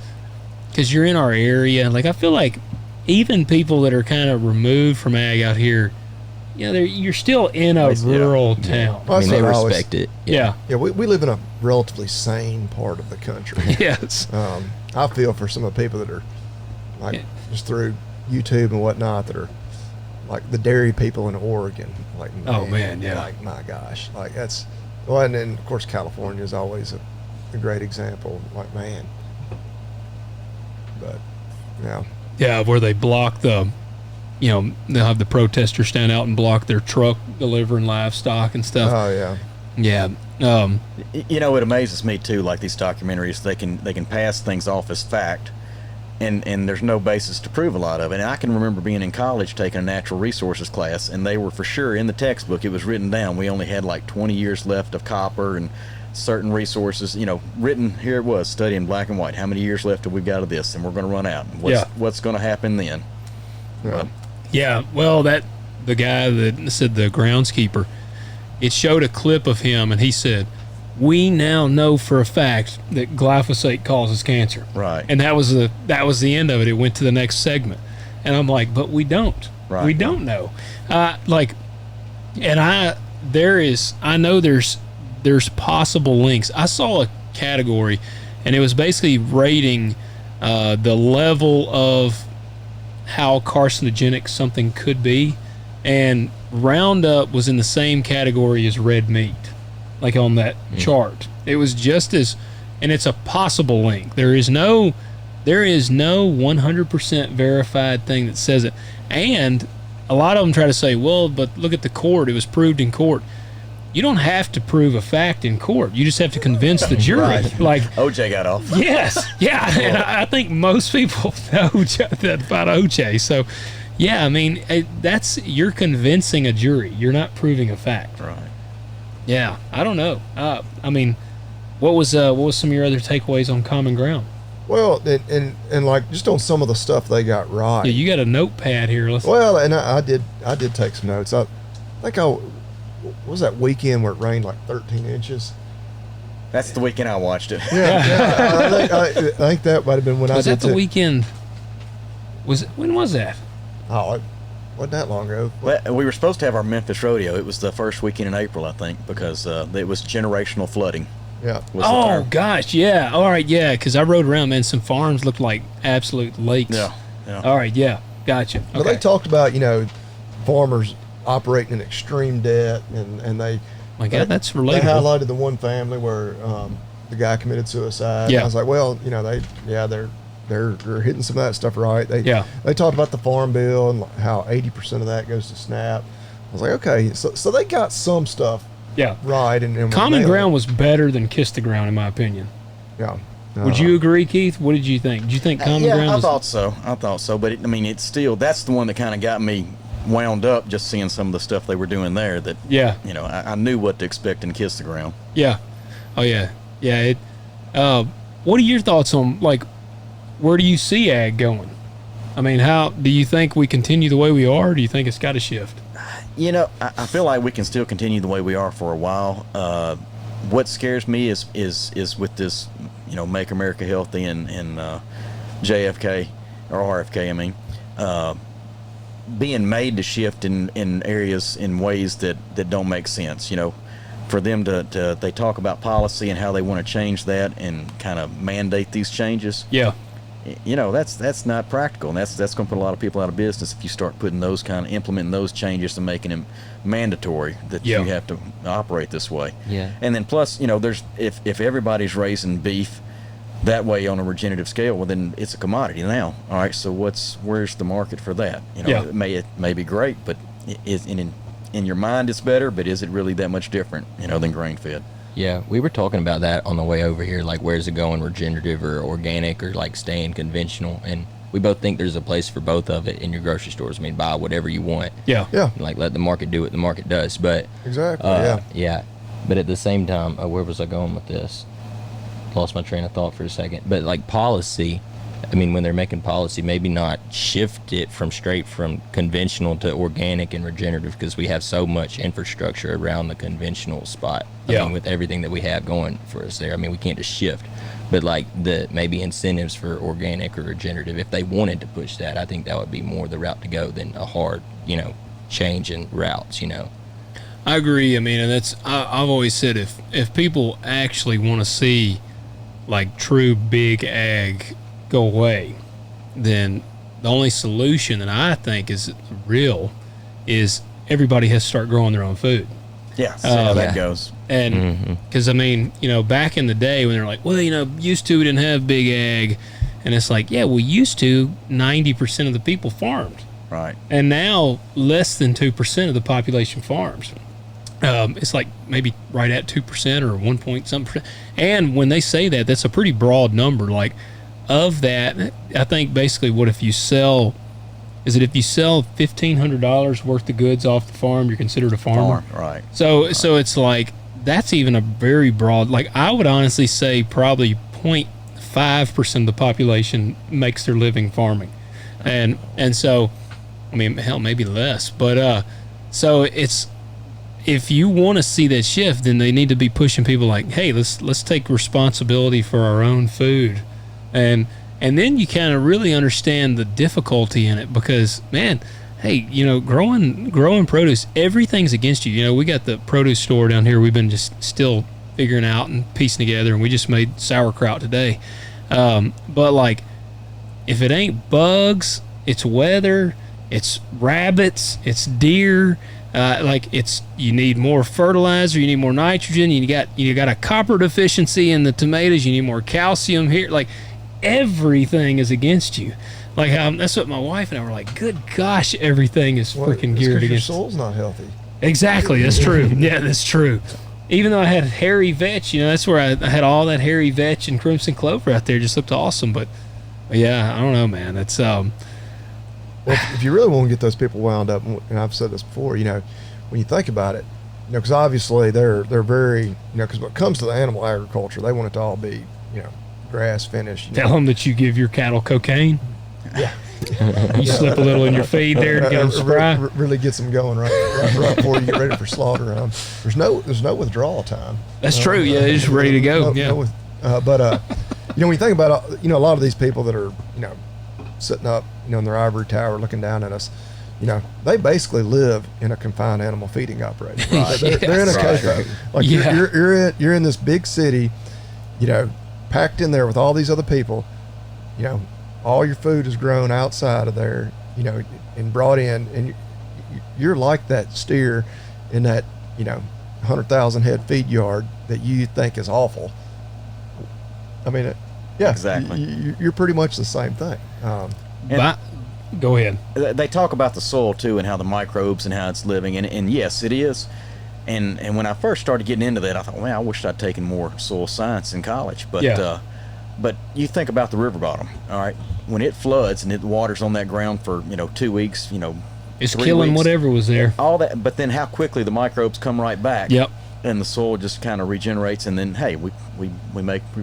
because you're in our area. Like, I feel like even people that are kind of removed from ag out here, you're still in a rural town. Well, I mean, they respect it. Yeah. Yeah, we live in a relatively sane part of the country. Yes. I feel for some of the people that are like just through YouTube and whatnot that are like the dairy people in Oregon. Like, Oh, man, yeah. Like, my gosh. Like, that's, well, and then, of course, California is always a great example. Like, man. But, yeah. Yeah, where they block they'll have the protesters stand out and block their truck delivering livestock and stuff. Oh, yeah. Yeah. It amazes me too, like these documentaries, they can pass things off as fact, and there's no basis to prove a lot of it. And I can remember being in college taking a natural resources class, and they were for sure in the textbook, it was written down, we only had like 20 years left of copper and certain resources, written, here it was, studying black and white, how many years left have we got of this, and we're going to run out, what's going to happen then. Yeah. Well, the guy that said the groundskeeper, it showed a clip of him, and he said, "We now know for a fact that glyphosate causes cancer." Right. And that was the end of it. It went to the next segment, and I'm like, "But we don't. Right. We don't know." I know there's possible links. I saw a category, and it was basically rating the level of how carcinogenic something could be, and Roundup was in the same category as red meat, like on that chart. It was just as, and it's a possible link. There is no 100% verified thing that says it. And a lot of them try to say, well, but look at the court. It was proved in court. You don't have to prove a fact in court. You just have to convince the jury. Right. Like OJ got off. Yes, yeah, and I think most people know that about OJ. So, yeah, I mean, you're convincing a jury. You're not proving a fact. Right. Yeah, I don't know. I mean, what was some of your other takeaways on Common Ground? Well, and like just on some of the stuff they got right. Yeah, you got a notepad here. Well, and I did take some notes. I think what was that weekend where it rained like 13 inches? That's the weekend I watched it. Yeah. I think that might have been when was I did that the weekend? When was that? Oh, it wasn't that long ago. Well, we were supposed to have our Memphis rodeo. It was the first weekend in April, I think, because it was generational flooding. Yeah. Oh gosh, yeah. All right, yeah. Because I rode around, man. Some farms looked like absolute lakes. Yeah. All right, yeah. Gotcha. But they talked about farmers operating in extreme debt, and they. My God, that's relatable. They highlighted the one family where the guy committed suicide. Yeah. And I was like, well, they're hitting some of that stuff right. They talked about the farm bill and how 80% of that goes to SNAP. I was like, okay, so they got some stuff right. And Common Ground was better than Kiss the Ground, in my opinion. Yeah. Would you agree, Keith? What did you think? Did you think Common Ground? I thought so. But it's still, that's the one that kind of got me wound up just seeing some of the stuff they were doing there. That I knew what to expect in Kiss the Ground. Yeah. Oh yeah. Yeah. What are your thoughts on where do you see ag going? I mean, how do you think we continue the way we are? Or do you think it's got to shift? I feel like we can still continue the way we are for a while. What scares me is with this, Make America Healthy and JFK or RFK. I mean, being made to shift in areas in ways that don't make sense. For them to they talk about policy and how they want to change that and kind of mandate these changes. Yeah. That's not practical, and that's going to put a lot of people out of business if you start implementing those changes and making them mandatory that you have to operate this way. Yeah. And then plus, there's if everybody's raising beef that way on a regenerative scale, well then it's a commodity now. All right, so where's the market for that? It may be great, but in your mind it's better, but is it really that much different, than grain fed? Yeah, we were talking about that on the way over here, like where's it going, regenerative or organic or staying conventional, and we both think there's a place for both of it in your grocery stores. I mean, buy whatever you want. Yeah. Let the market do what the market does. But exactly. Yeah. But at the same time, where was I going with this? Lost my train of thought for a second. But policy, I mean, when they're making policy, maybe not shift it straight from conventional to organic and regenerative, because we have so much infrastructure around the conventional spot. I mean, with everything that we have going for us there, I mean, we can't just shift. But maybe incentives for organic or regenerative, if they wanted to push that, I think that would be more the route to go than a hard, change in routes. I agree. I mean, and I've always said if people actually want to see true big ag go away, then the only solution that I think is real is everybody has to start growing their own food. Yeah, see how that goes. And because, I mean, you know, back in the day when they're like, well, you know, used to we didn't have big ag. And it's like, yeah, well, used to 90% of the people farmed. Right. And now less than 2% of the population farms. It's like maybe right at 2% or 1 point something percent. And when they say that, that's a pretty broad number. Like, of that, I think basically what if you sell, is it if you sell $1,500 worth of goods off the farm, you're considered a farmer? Right. So it's like, that's even a very broad, like I would honestly say probably 0.5% of the population makes their living farming. And so, I mean, hell, maybe less. But so it's, if you want to see that shift, then they need to be pushing people like, hey, let's take responsibility for our own food. And then you kind of really understand the difficulty in it because, man, hey, you know, growing produce, everything's against you. You know, we got the produce store down here. We've been just still figuring out and piecing together, and we just made sauerkraut today. But like, if it ain't bugs, it's weather, it's rabbits, it's deer. Like you need more fertilizer, you need more nitrogen, you got a copper deficiency in the tomatoes, you need more calcium here. Like, everything is against you. Like, that's what my wife and I were like, good gosh, everything is freaking geared against. Your soul's not healthy. Exactly, that's true. Yeah, that's true. Even though I had hairy vetch, you know, that's where I had all that hairy vetch and crimson clover out there. Just looked awesome. But yeah, I don't know, man. It's well, if you really want to get those people wound up, and I've said this before, you know, when you think about it, you know, because obviously they're very, you know, because when it comes to the animal agriculture, they want it to all be, you know, grass finished. Tell them that you give your cattle cocaine. Yeah. You slip a little in your feed there to get them spry. Really gets them going right before you get ready for slaughter. There's no withdrawal time. That's true. Yeah, they're just ready to go. But you know, when you think about, you know, a lot of these people that are, you know, sitting up, you know, in their ivory tower looking down at us, you know, they basically live in a confined animal feeding operation. Right? They're in a cage. Like, you're in this big city, you know, packed in there with all these other people. You know, all your food is grown outside of there, you know, and brought in, and you're like that steer in that, you know, 100,000 head feed yard that you think is awful. I mean, yeah, exactly. You're pretty much the same thing. Go ahead. They talk about the soil too, and how the microbes and how it's living, and yes, it is. And when I first started getting into that, I thought, man, I wish I'd taken more soil science in college. But but you think about the river bottom, all right? When it floods and the water's on that ground for, you know, 2 weeks, you know, it's killing whatever was there. All that, but then how quickly the microbes come right back. Yep. And the soil just kind of regenerates, and then hey, we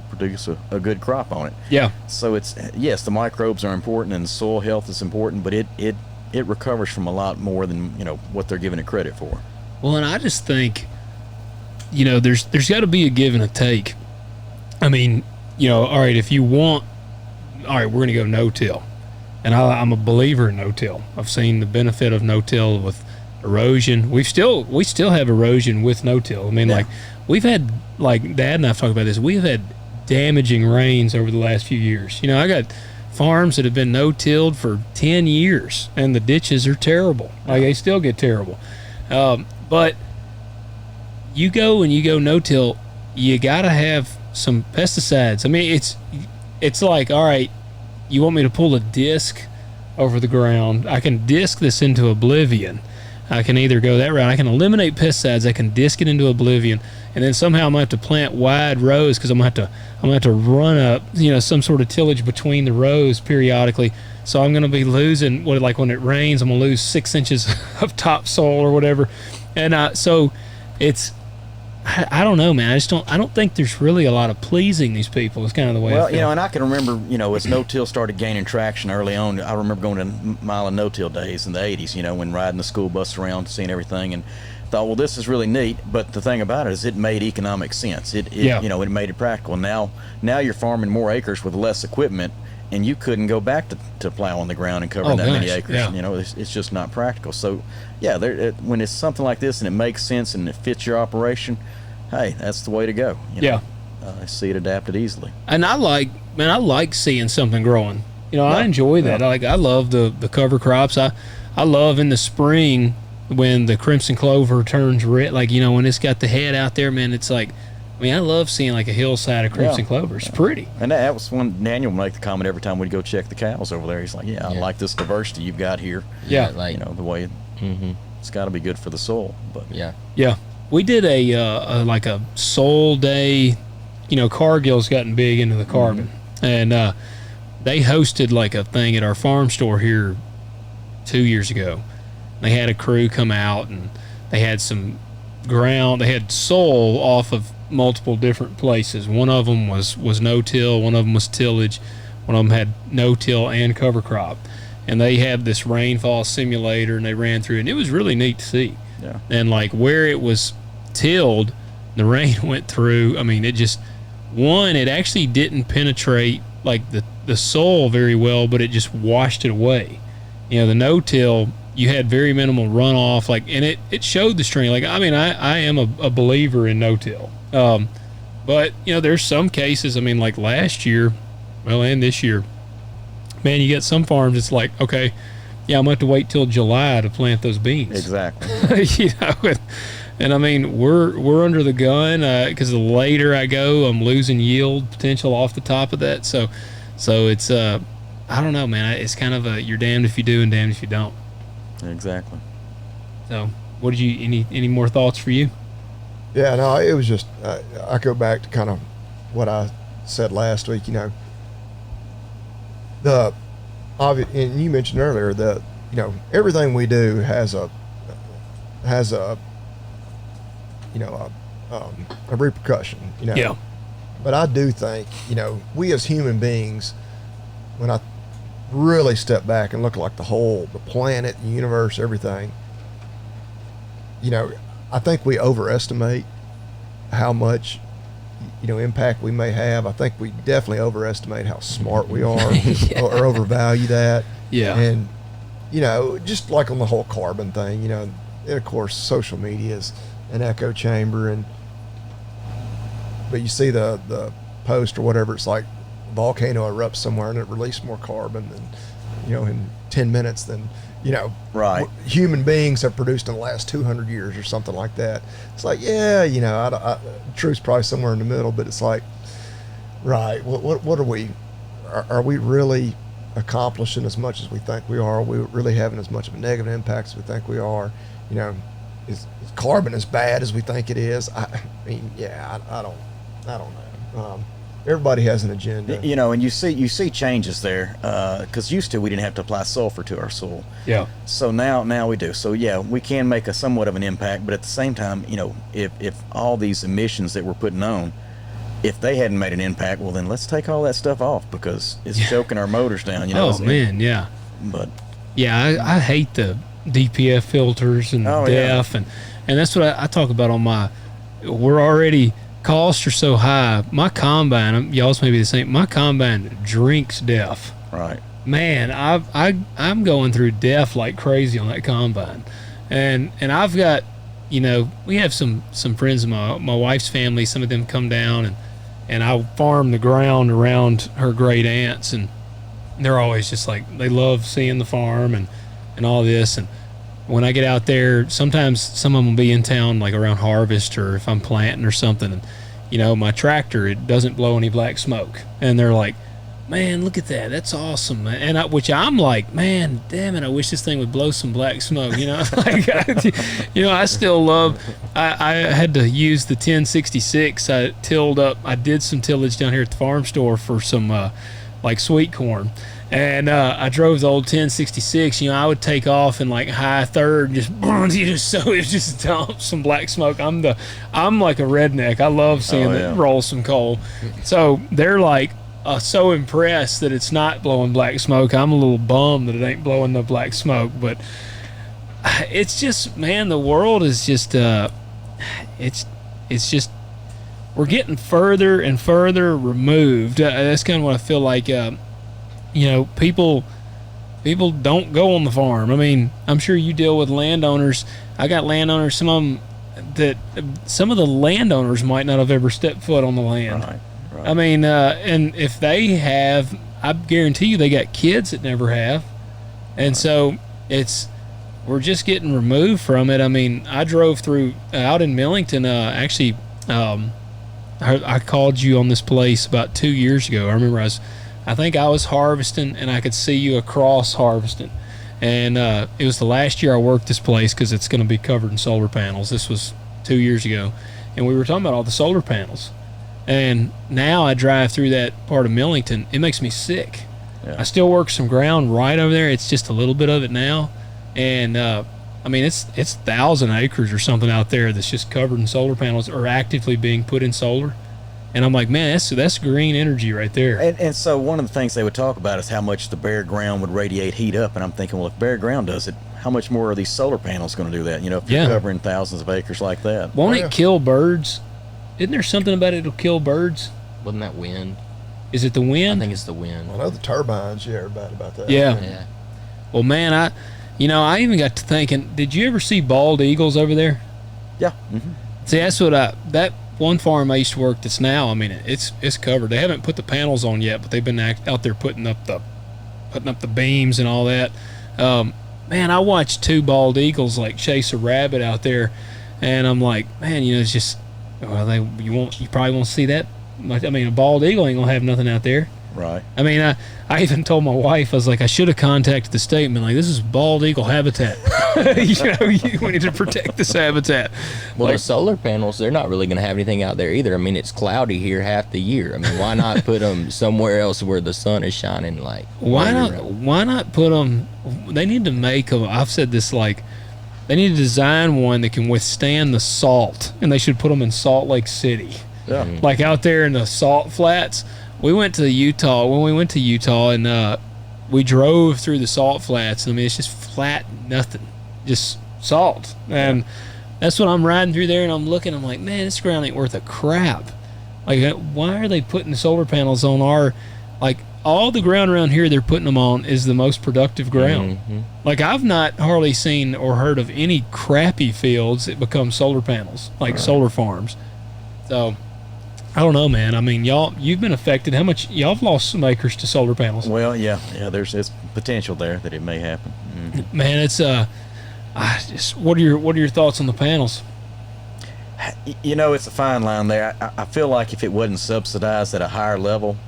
produce a good crop on it. Yeah. So it's, yes, the microbes are important and the soil health is important, but it recovers from a lot more than, you know, what they're giving it credit for. Well, and I just think, you know, there's got to be a give and a take. I mean, you know, all right, if you want, all right, we're going to go no-till. And I'm a believer in no-till. I've seen the benefit of no-till with erosion. We still have erosion with no-till. I mean, like, we've had, like, Dad and I've talked about this, we've had damaging rains over the last few years. You know, I got farms that have been no-tilled for 10 years, and the ditches are terrible. Like, they still get terrible. But you go no-till, you got to have some pesticides. I mean, it's like, all right, you want me to pull a disc over the ground? I can disc this into oblivion. I can either go that route. I can eliminate pesticides. I can disc it into oblivion, and then somehow I'm gonna have to plant wide rows because I'm gonna have to run up, you know, some sort of tillage between the rows periodically. So I'm gonna be losing like when it rains, I'm gonna lose 6 inches of topsoil or whatever, and so it's. I don't know, man. I don't think there's really a lot of pleasing these people. It's kind of the way I feel. You know, and I can remember, you know, as no-till started gaining traction early on, I remember going to mile and no-till days in the 80s, you know, when riding the school bus around, seeing everything, and thought, well, this is really neat. But the thing about it is it made economic sense. You know, it made it practical. Now you're farming more acres with less equipment, and you couldn't go back to plow on the ground and cover many acres. Yeah. You know, it's just not practical. So, yeah, when it's something like this and it makes sense and it fits your operation, hey, that's the way to go. You know? I see it adapted easily. And I like seeing something growing. I enjoy that. I love the cover crops. I love in the spring when the crimson clover turns red, when it's got the head out there, man. It's like, I love seeing like a hillside of crimson clover. It's pretty. And that was when Daniel would make the comment every time we'd go check the cows over there. He's like, I like this diversity you've got here. Yeah. The way it's got to be good for the soil. But yeah. We did a soil day. Cargill's gotten big into the carbon, and they hosted like a thing at our farm store here 2 years ago. They had a crew come out, and they had some ground. They had soil off of multiple different places. One of them was no-till. One of them was tillage. One of them had no-till and cover crop. And they had this rainfall simulator, and they ran through it, and it was really neat to see. Yeah. And like where it was tilled, the rain went through. It actually didn't penetrate like the soil very well, but it just washed it away. The no-till, you had very minimal runoff, and it showed the strength. I am a believer in no-till. But there's some cases, like last year, and this year, man, you get some farms, it's like, okay, I'm going to have to wait till July to plant those beans. Exactly. And we're under the gun because the later I go, I'm losing yield potential off the top of that. So it's I don't know, man. It's kind of you're damned if you do and damned if you don't. Exactly. So what did you any more thoughts for you? Yeah, no, it was just I go back to kind of what I said last week. And you mentioned earlier that everything we do has a repercussion. Yeah. But I do think we as human beings, when I really step back and look like the planet, the universe, everything, I think we overestimate how much impact we may have. I think we definitely overestimate how smart we are or overvalue that. Yeah. And just like on the whole carbon thing, and of course social media is an echo chamber, but you see the post or whatever, it's like volcano erupts somewhere and it released more carbon than in 10 minutes than right. Human beings have produced in the last 200 years or something like that. It's like, truth's probably somewhere in the middle, but it's like, right, what are we, are we really accomplishing as much as we think we are? Are we really having as much of a negative impact as we think we are? Is carbon as bad as we think it is? I don't know. Everybody has an agenda. And you see changes there, because used to we didn't have to apply sulfur to our soil. Yeah. So now we do. So we can make a somewhat of an impact, but at the same time, if all these emissions that we're putting on, if they hadn't made an impact, well then let's take all that stuff off because it's choking our motors down. Oh man, yeah. But I hate the DPF filters and DEF, and that's what I talk about on my. We're already. Costs are so high. My combine, y'all's may be the same. My combine drinks DEF. Right. Man, I'm going through DEF like crazy on that combine, and I've got, we have some friends of my wife's family. Some of them come down and I farm the ground around her great aunts, and they're always just like they love seeing the farm and all this. And when I get out there, sometimes some of them will be in town like around harvest or if I'm planting or something, and my tractor, it doesn't blow any black smoke, and they're like, man, look at that, that's awesome. And which I'm like, man, damn it, I wish this thing would blow some black smoke. I still love. I had to use the 1066. I did some tillage down here at the farm store for some like sweet corn. And I drove the old 1066. I would take off in like high third, just so it just dumps some black smoke. I'm like a redneck. I love seeing it roll some coal. So they're like so impressed that it's not blowing black smoke. I'm a little bummed that it ain't blowing no black smoke. But it's just, man, the world is just it's just we're getting further and further removed. That's kind of what I feel like. People don't go on the farm. I'm sure you deal with landowners. I got landowners, some of the landowners might not have ever stepped foot on the land. Right. And if they have, I guarantee you they got kids that never have. And so we're just getting removed from it. I mean, I drove through out in Millington. Actually, I called you on this place about 2 years ago. I remember I think I was harvesting, and I could see you across harvesting. And it was the last year I worked this place because it's going to be covered in solar panels. This was 2 years ago. And we were talking about all the solar panels. And now I drive through that part of Millington. It makes me sick. Yeah. I still work some ground right over there. It's just a little bit of it now. And, I mean, it's 1,000 acres or something out there that's just covered in solar panels or actively being put in solar. And I'm like, man, that's green energy right there. And so one of the things they would talk about is how much the bare ground would radiate heat up. And I'm thinking, well, if bare ground does it, how much more are these solar panels going to do that? You know, if you're covering thousands of acres like that. Won't it kill birds? Isn't there something about it'll kill birds? Wasn't that wind? Is it the wind? I think it's the wind. I know the turbines. You heard about that. Yeah. Well, man, I even got to thinking, did you ever see bald eagles over there? Yeah. Mm-hmm. See, that's what that one farm I used to work that's now, I mean, it's covered. They haven't put the panels on yet, but they've been out there putting up the beams and all that. Man, I watched 2 bald eagles like chase a rabbit out there, and I'm like, man, it's just, well, you probably won't see that much. I mean, a bald eagle ain't gonna have nothing out there. Right. I mean, I even told my wife, I was like, I should have contacted the state and been like, this is bald eagle habitat. We need to protect this habitat. Well, the solar panels, they're not really going to have anything out there either. I mean, it's cloudy here half the year. I mean, why not put them somewhere else where the sun is shining? Like, why not put them? They need to make them. I've said this, like, they need to design one that can withstand the salt, and they should put them in Salt Lake City. Yeah. Like out there in the salt flats. We went to Utah. When we went to Utah, and we drove through the salt flats. I mean, it's just flat, nothing, just salt. And that's what I'm riding through there, and I'm looking. I'm like, man, this ground ain't worth a crap. Like, why are they putting the solar panels on our? Like, all the ground around here they're putting them on is the most productive ground. Mm-hmm. Like, I've not hardly seen or heard of any crappy fields that become solar panels, like solar farms. So, I don't know, man. I mean, you've been affected. How much y'all have lost some acres to solar panels? Well, yeah. There's potential there that it may happen. Mm-hmm. Man, it's what are your thoughts on the panels? It's a fine line there. I feel like if it wasn't subsidized at a higher level,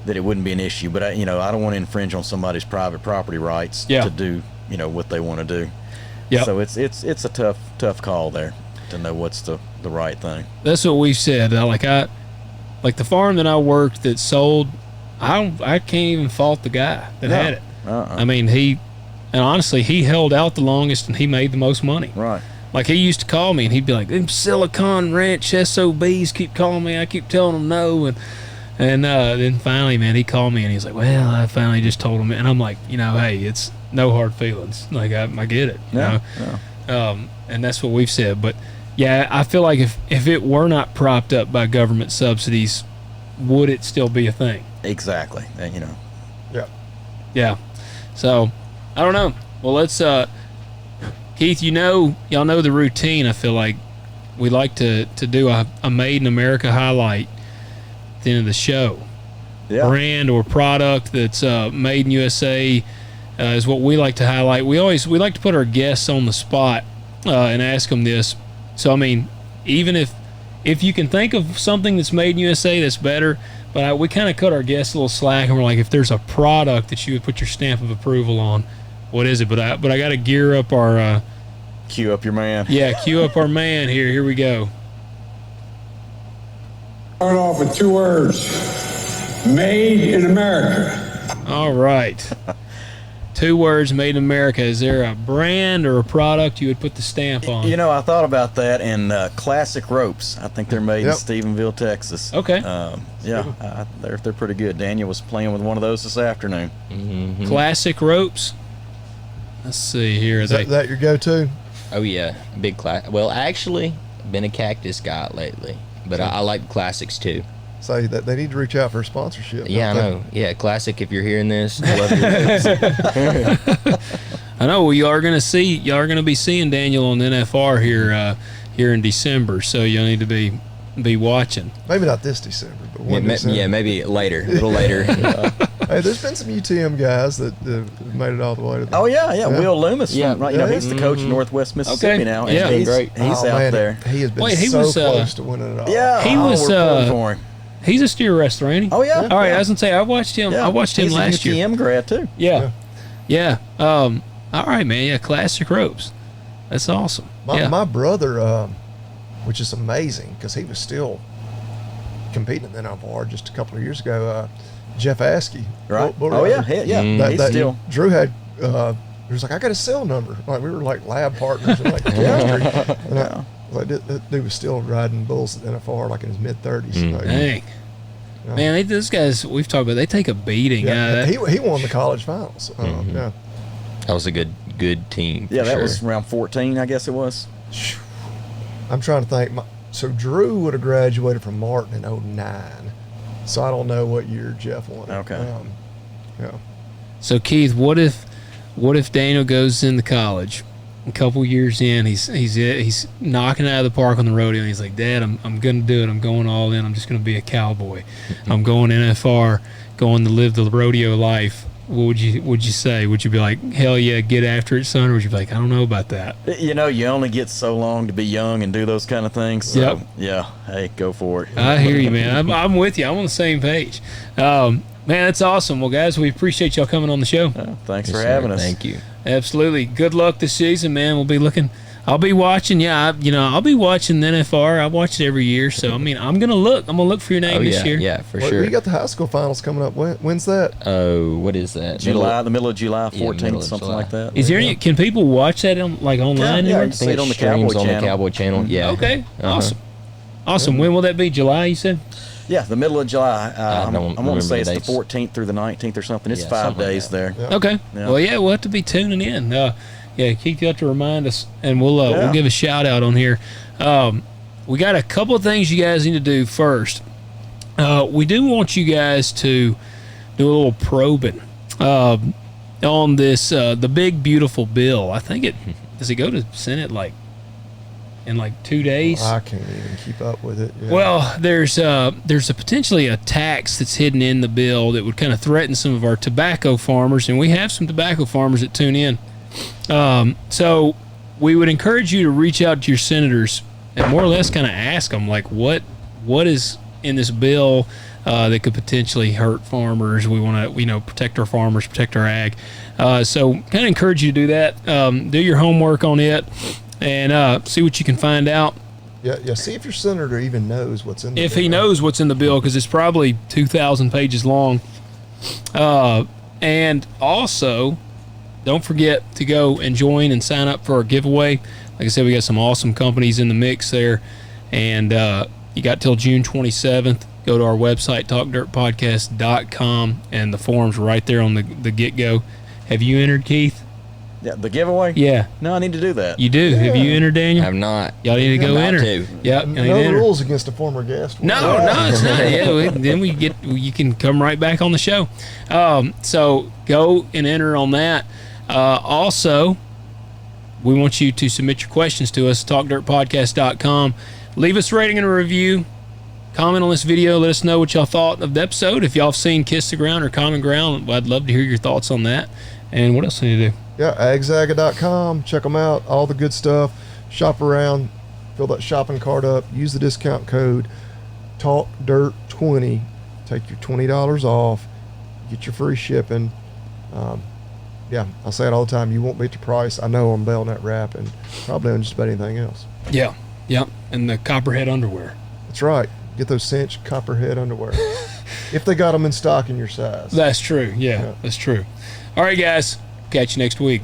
that it wouldn't be an issue. But I don't want to infringe on somebody's private property rights to do what they want to do. Yeah. So it's a tough call there to know what's the right thing. That's what we've said. Like the farm that I worked that sold, I can't even fault the guy that had it. I mean, honestly, he held out the longest and he made the most money. Right. Like, he used to call me and he'd be like, them Silicon Ranch SOBs keep calling me. I keep telling them no. And then finally, man, he called me and he's like, well, I finally just told him. And I'm like, hey, it's no hard feelings. Like, I get it. You know? And that's what we've said. But, yeah, I feel like if it were not propped up by government subsidies, would it still be a thing? Exactly. Yeah. Yeah. So, I don't know. Well, let's, Keith, y'all know the routine. I feel like we like to do a Made in America highlight at the end of the show. Yeah. Brand or product that's made in USA is what we like to highlight. We like to put our guests on the spot and ask them this. So, I mean, even if you can think of something that's made in USA, that's better. But we kind of cut our guests a little slack, and we're like, if there's a product that you would put your stamp of approval on, what is it? But I got to gear up our cue up your man. Yeah, cue up our man here. Here we go. Start off with 2 words: Made in America. All right. 2 words, Made in America. Is there a brand or a product you would put the stamp on? I thought about that, and Classic Ropes. I think they're made in Stephenville, Texas. Okay. They're pretty good. Daniel was playing with one of those this afternoon. Mm-hmm. Classic Ropes. Let's see here. Is that your go-to? Oh, yeah. Big class. Well, actually, been a cactus guy lately, but I like classics, too. Say that they need to reach out for a sponsorship. Yeah, I know. Yeah, Classic, if you're hearing this, I love your moves. I know. Well, y'all are going to be seeing Daniel on NFR here in December, so y'all need to be be watching. Maybe not this December, but one December. Yeah, maybe later, a little later. Hey, there's been some UTM guys that made it all the way to the. Oh yeah. Will Loomis. Yeah. From, he's the coach of Northwest Mississippi now. Yeah. and he's Great. He's out there. He has been He so was, close to winning it all. Yeah, He was, we're pulling for him. He's a steer wrestler, ain't he? Oh yeah. All right, I was gonna say I watched him. Yeah. I watched him He's last a year. UTM grad too. Yeah. All right, man. Yeah, classic ropes. That's awesome. My brother, which is amazing because he was still competing in the NFR just a couple of years ago. Jeff Askey. Right. Bull Oh yeah. rider. He's still. Drew had. He was like, I got a cell number. Like we were like lab partners in like the chemistry. And that dude was still riding bulls at NFR like in his mid-30s. Dang. Man, those guys we've talked about, they take a beating. Yeah, he won the college finals. Yeah. That was a good team. Yeah, for that sure. was around 14, I guess it was. I'm trying to think. So Drew would have graduated from Martin in 09. So I don't know what year Jeff won. Okay. Yeah. So Keith, what if Daniel goes into college? A couple years in, he's knocking it out of the park on the rodeo, and he's like, Dad, I'm gonna do it. I'm going all in. I'm just gonna be a cowboy. I'm going NFR, going to live the rodeo life. What would you say? Would you be like, hell yeah, get after it, son? Or would you be like, I don't know about that? You only get so long to be young and do those kind of things. So, Yep. Yeah. Hey, go for it. I hear you, man. I'm with you. I'm on the same page. Man, that's awesome. Well, guys, we appreciate y'all coming on the show. Thanks Yes, for sir. having us. Thank you. Absolutely. Good luck this season, man. We'll be looking. I'll be watching. Yeah, I'll be watching the NFR. I watch it every year. So, I mean, I'm going to look for your name this year. Yeah, for Well, sure. We got the high school finals coming up. When's that? Oh, what is that? The middle of July, 14th, middle of something July. like that. Is there any? Can people watch that online? Yeah, anywhere? you can see it on the streams Cowboy on channel. the Cowboy channel. Yeah. Okay. Uh-huh. Awesome. When will that be? July, you said? Yeah, the middle of July. I I'm don't going to say it's remember the the 14th through the 19th or something. It's Yeah, 5 something like days that. there. Yeah. Okay. Yeah. Well, yeah, we'll have to be tuning in. Keith, you have to remind us, and we'll give a shout out on here. We got a couple of things you guys need to do first. We do want you guys to do a little probing on this the big beautiful bill. I think does it go to Senate in 2 days? I can't even keep up with it. Yeah. Well, there's a potentially a tax that's hidden in the bill that would kind of threaten some of our tobacco farmers, and we have some tobacco farmers that tune in. So we would encourage you to reach out to your senators and more or less kind of ask them, like, what is in this bill that could potentially hurt farmers. We want to, protect our farmers, protect our ag. So kind of encourage you to do that. Do your homework on it and see what you can find out. Yeah. See if your senator even knows what's in the If bill. he knows what's in the bill, because it's probably 2,000 pages long. And also, don't forget to go and join and sign up for our giveaway. Like I said, we got some awesome companies in the mix there. And you got till June 27th. Go to our website, talkdirtpodcast.com, and the form's right there on the get-go. Have you entered, Keith? Yeah, the giveaway? Yeah. No, I need to do that. You do? Have you entered, I Daniel? have not. Y'all need to go About enter. to. Yep. y'all need to No enter. rules against a former guest. No, it's not. Yeah, then you can come right back on the show. So go and enter on that. Also, we want you to submit your questions to us, talkdirtpodcast.com. Leave us a rating and a review. Comment on this video. Let us know what y'all thought of the episode. If y'all have seen Kiss the Ground or Common Ground, I'd love to hear your thoughts on that. And what else do you do? Yeah, agzaga.com. Check them out. All the good stuff. Shop around. Fill that shopping cart up. Use the discount code TALKDIRT20. Take your $20 off. Get your free shipping. Yeah, I say it all the time. You won't beat the price. I know on Belknap Wrap and probably on just about anything else. Yeah. And the Copperhead underwear. That's right. Get those cinch Copperhead underwear. If they got them in stock in your size. That's true. Yeah, that's true. All right, guys. Catch you next week.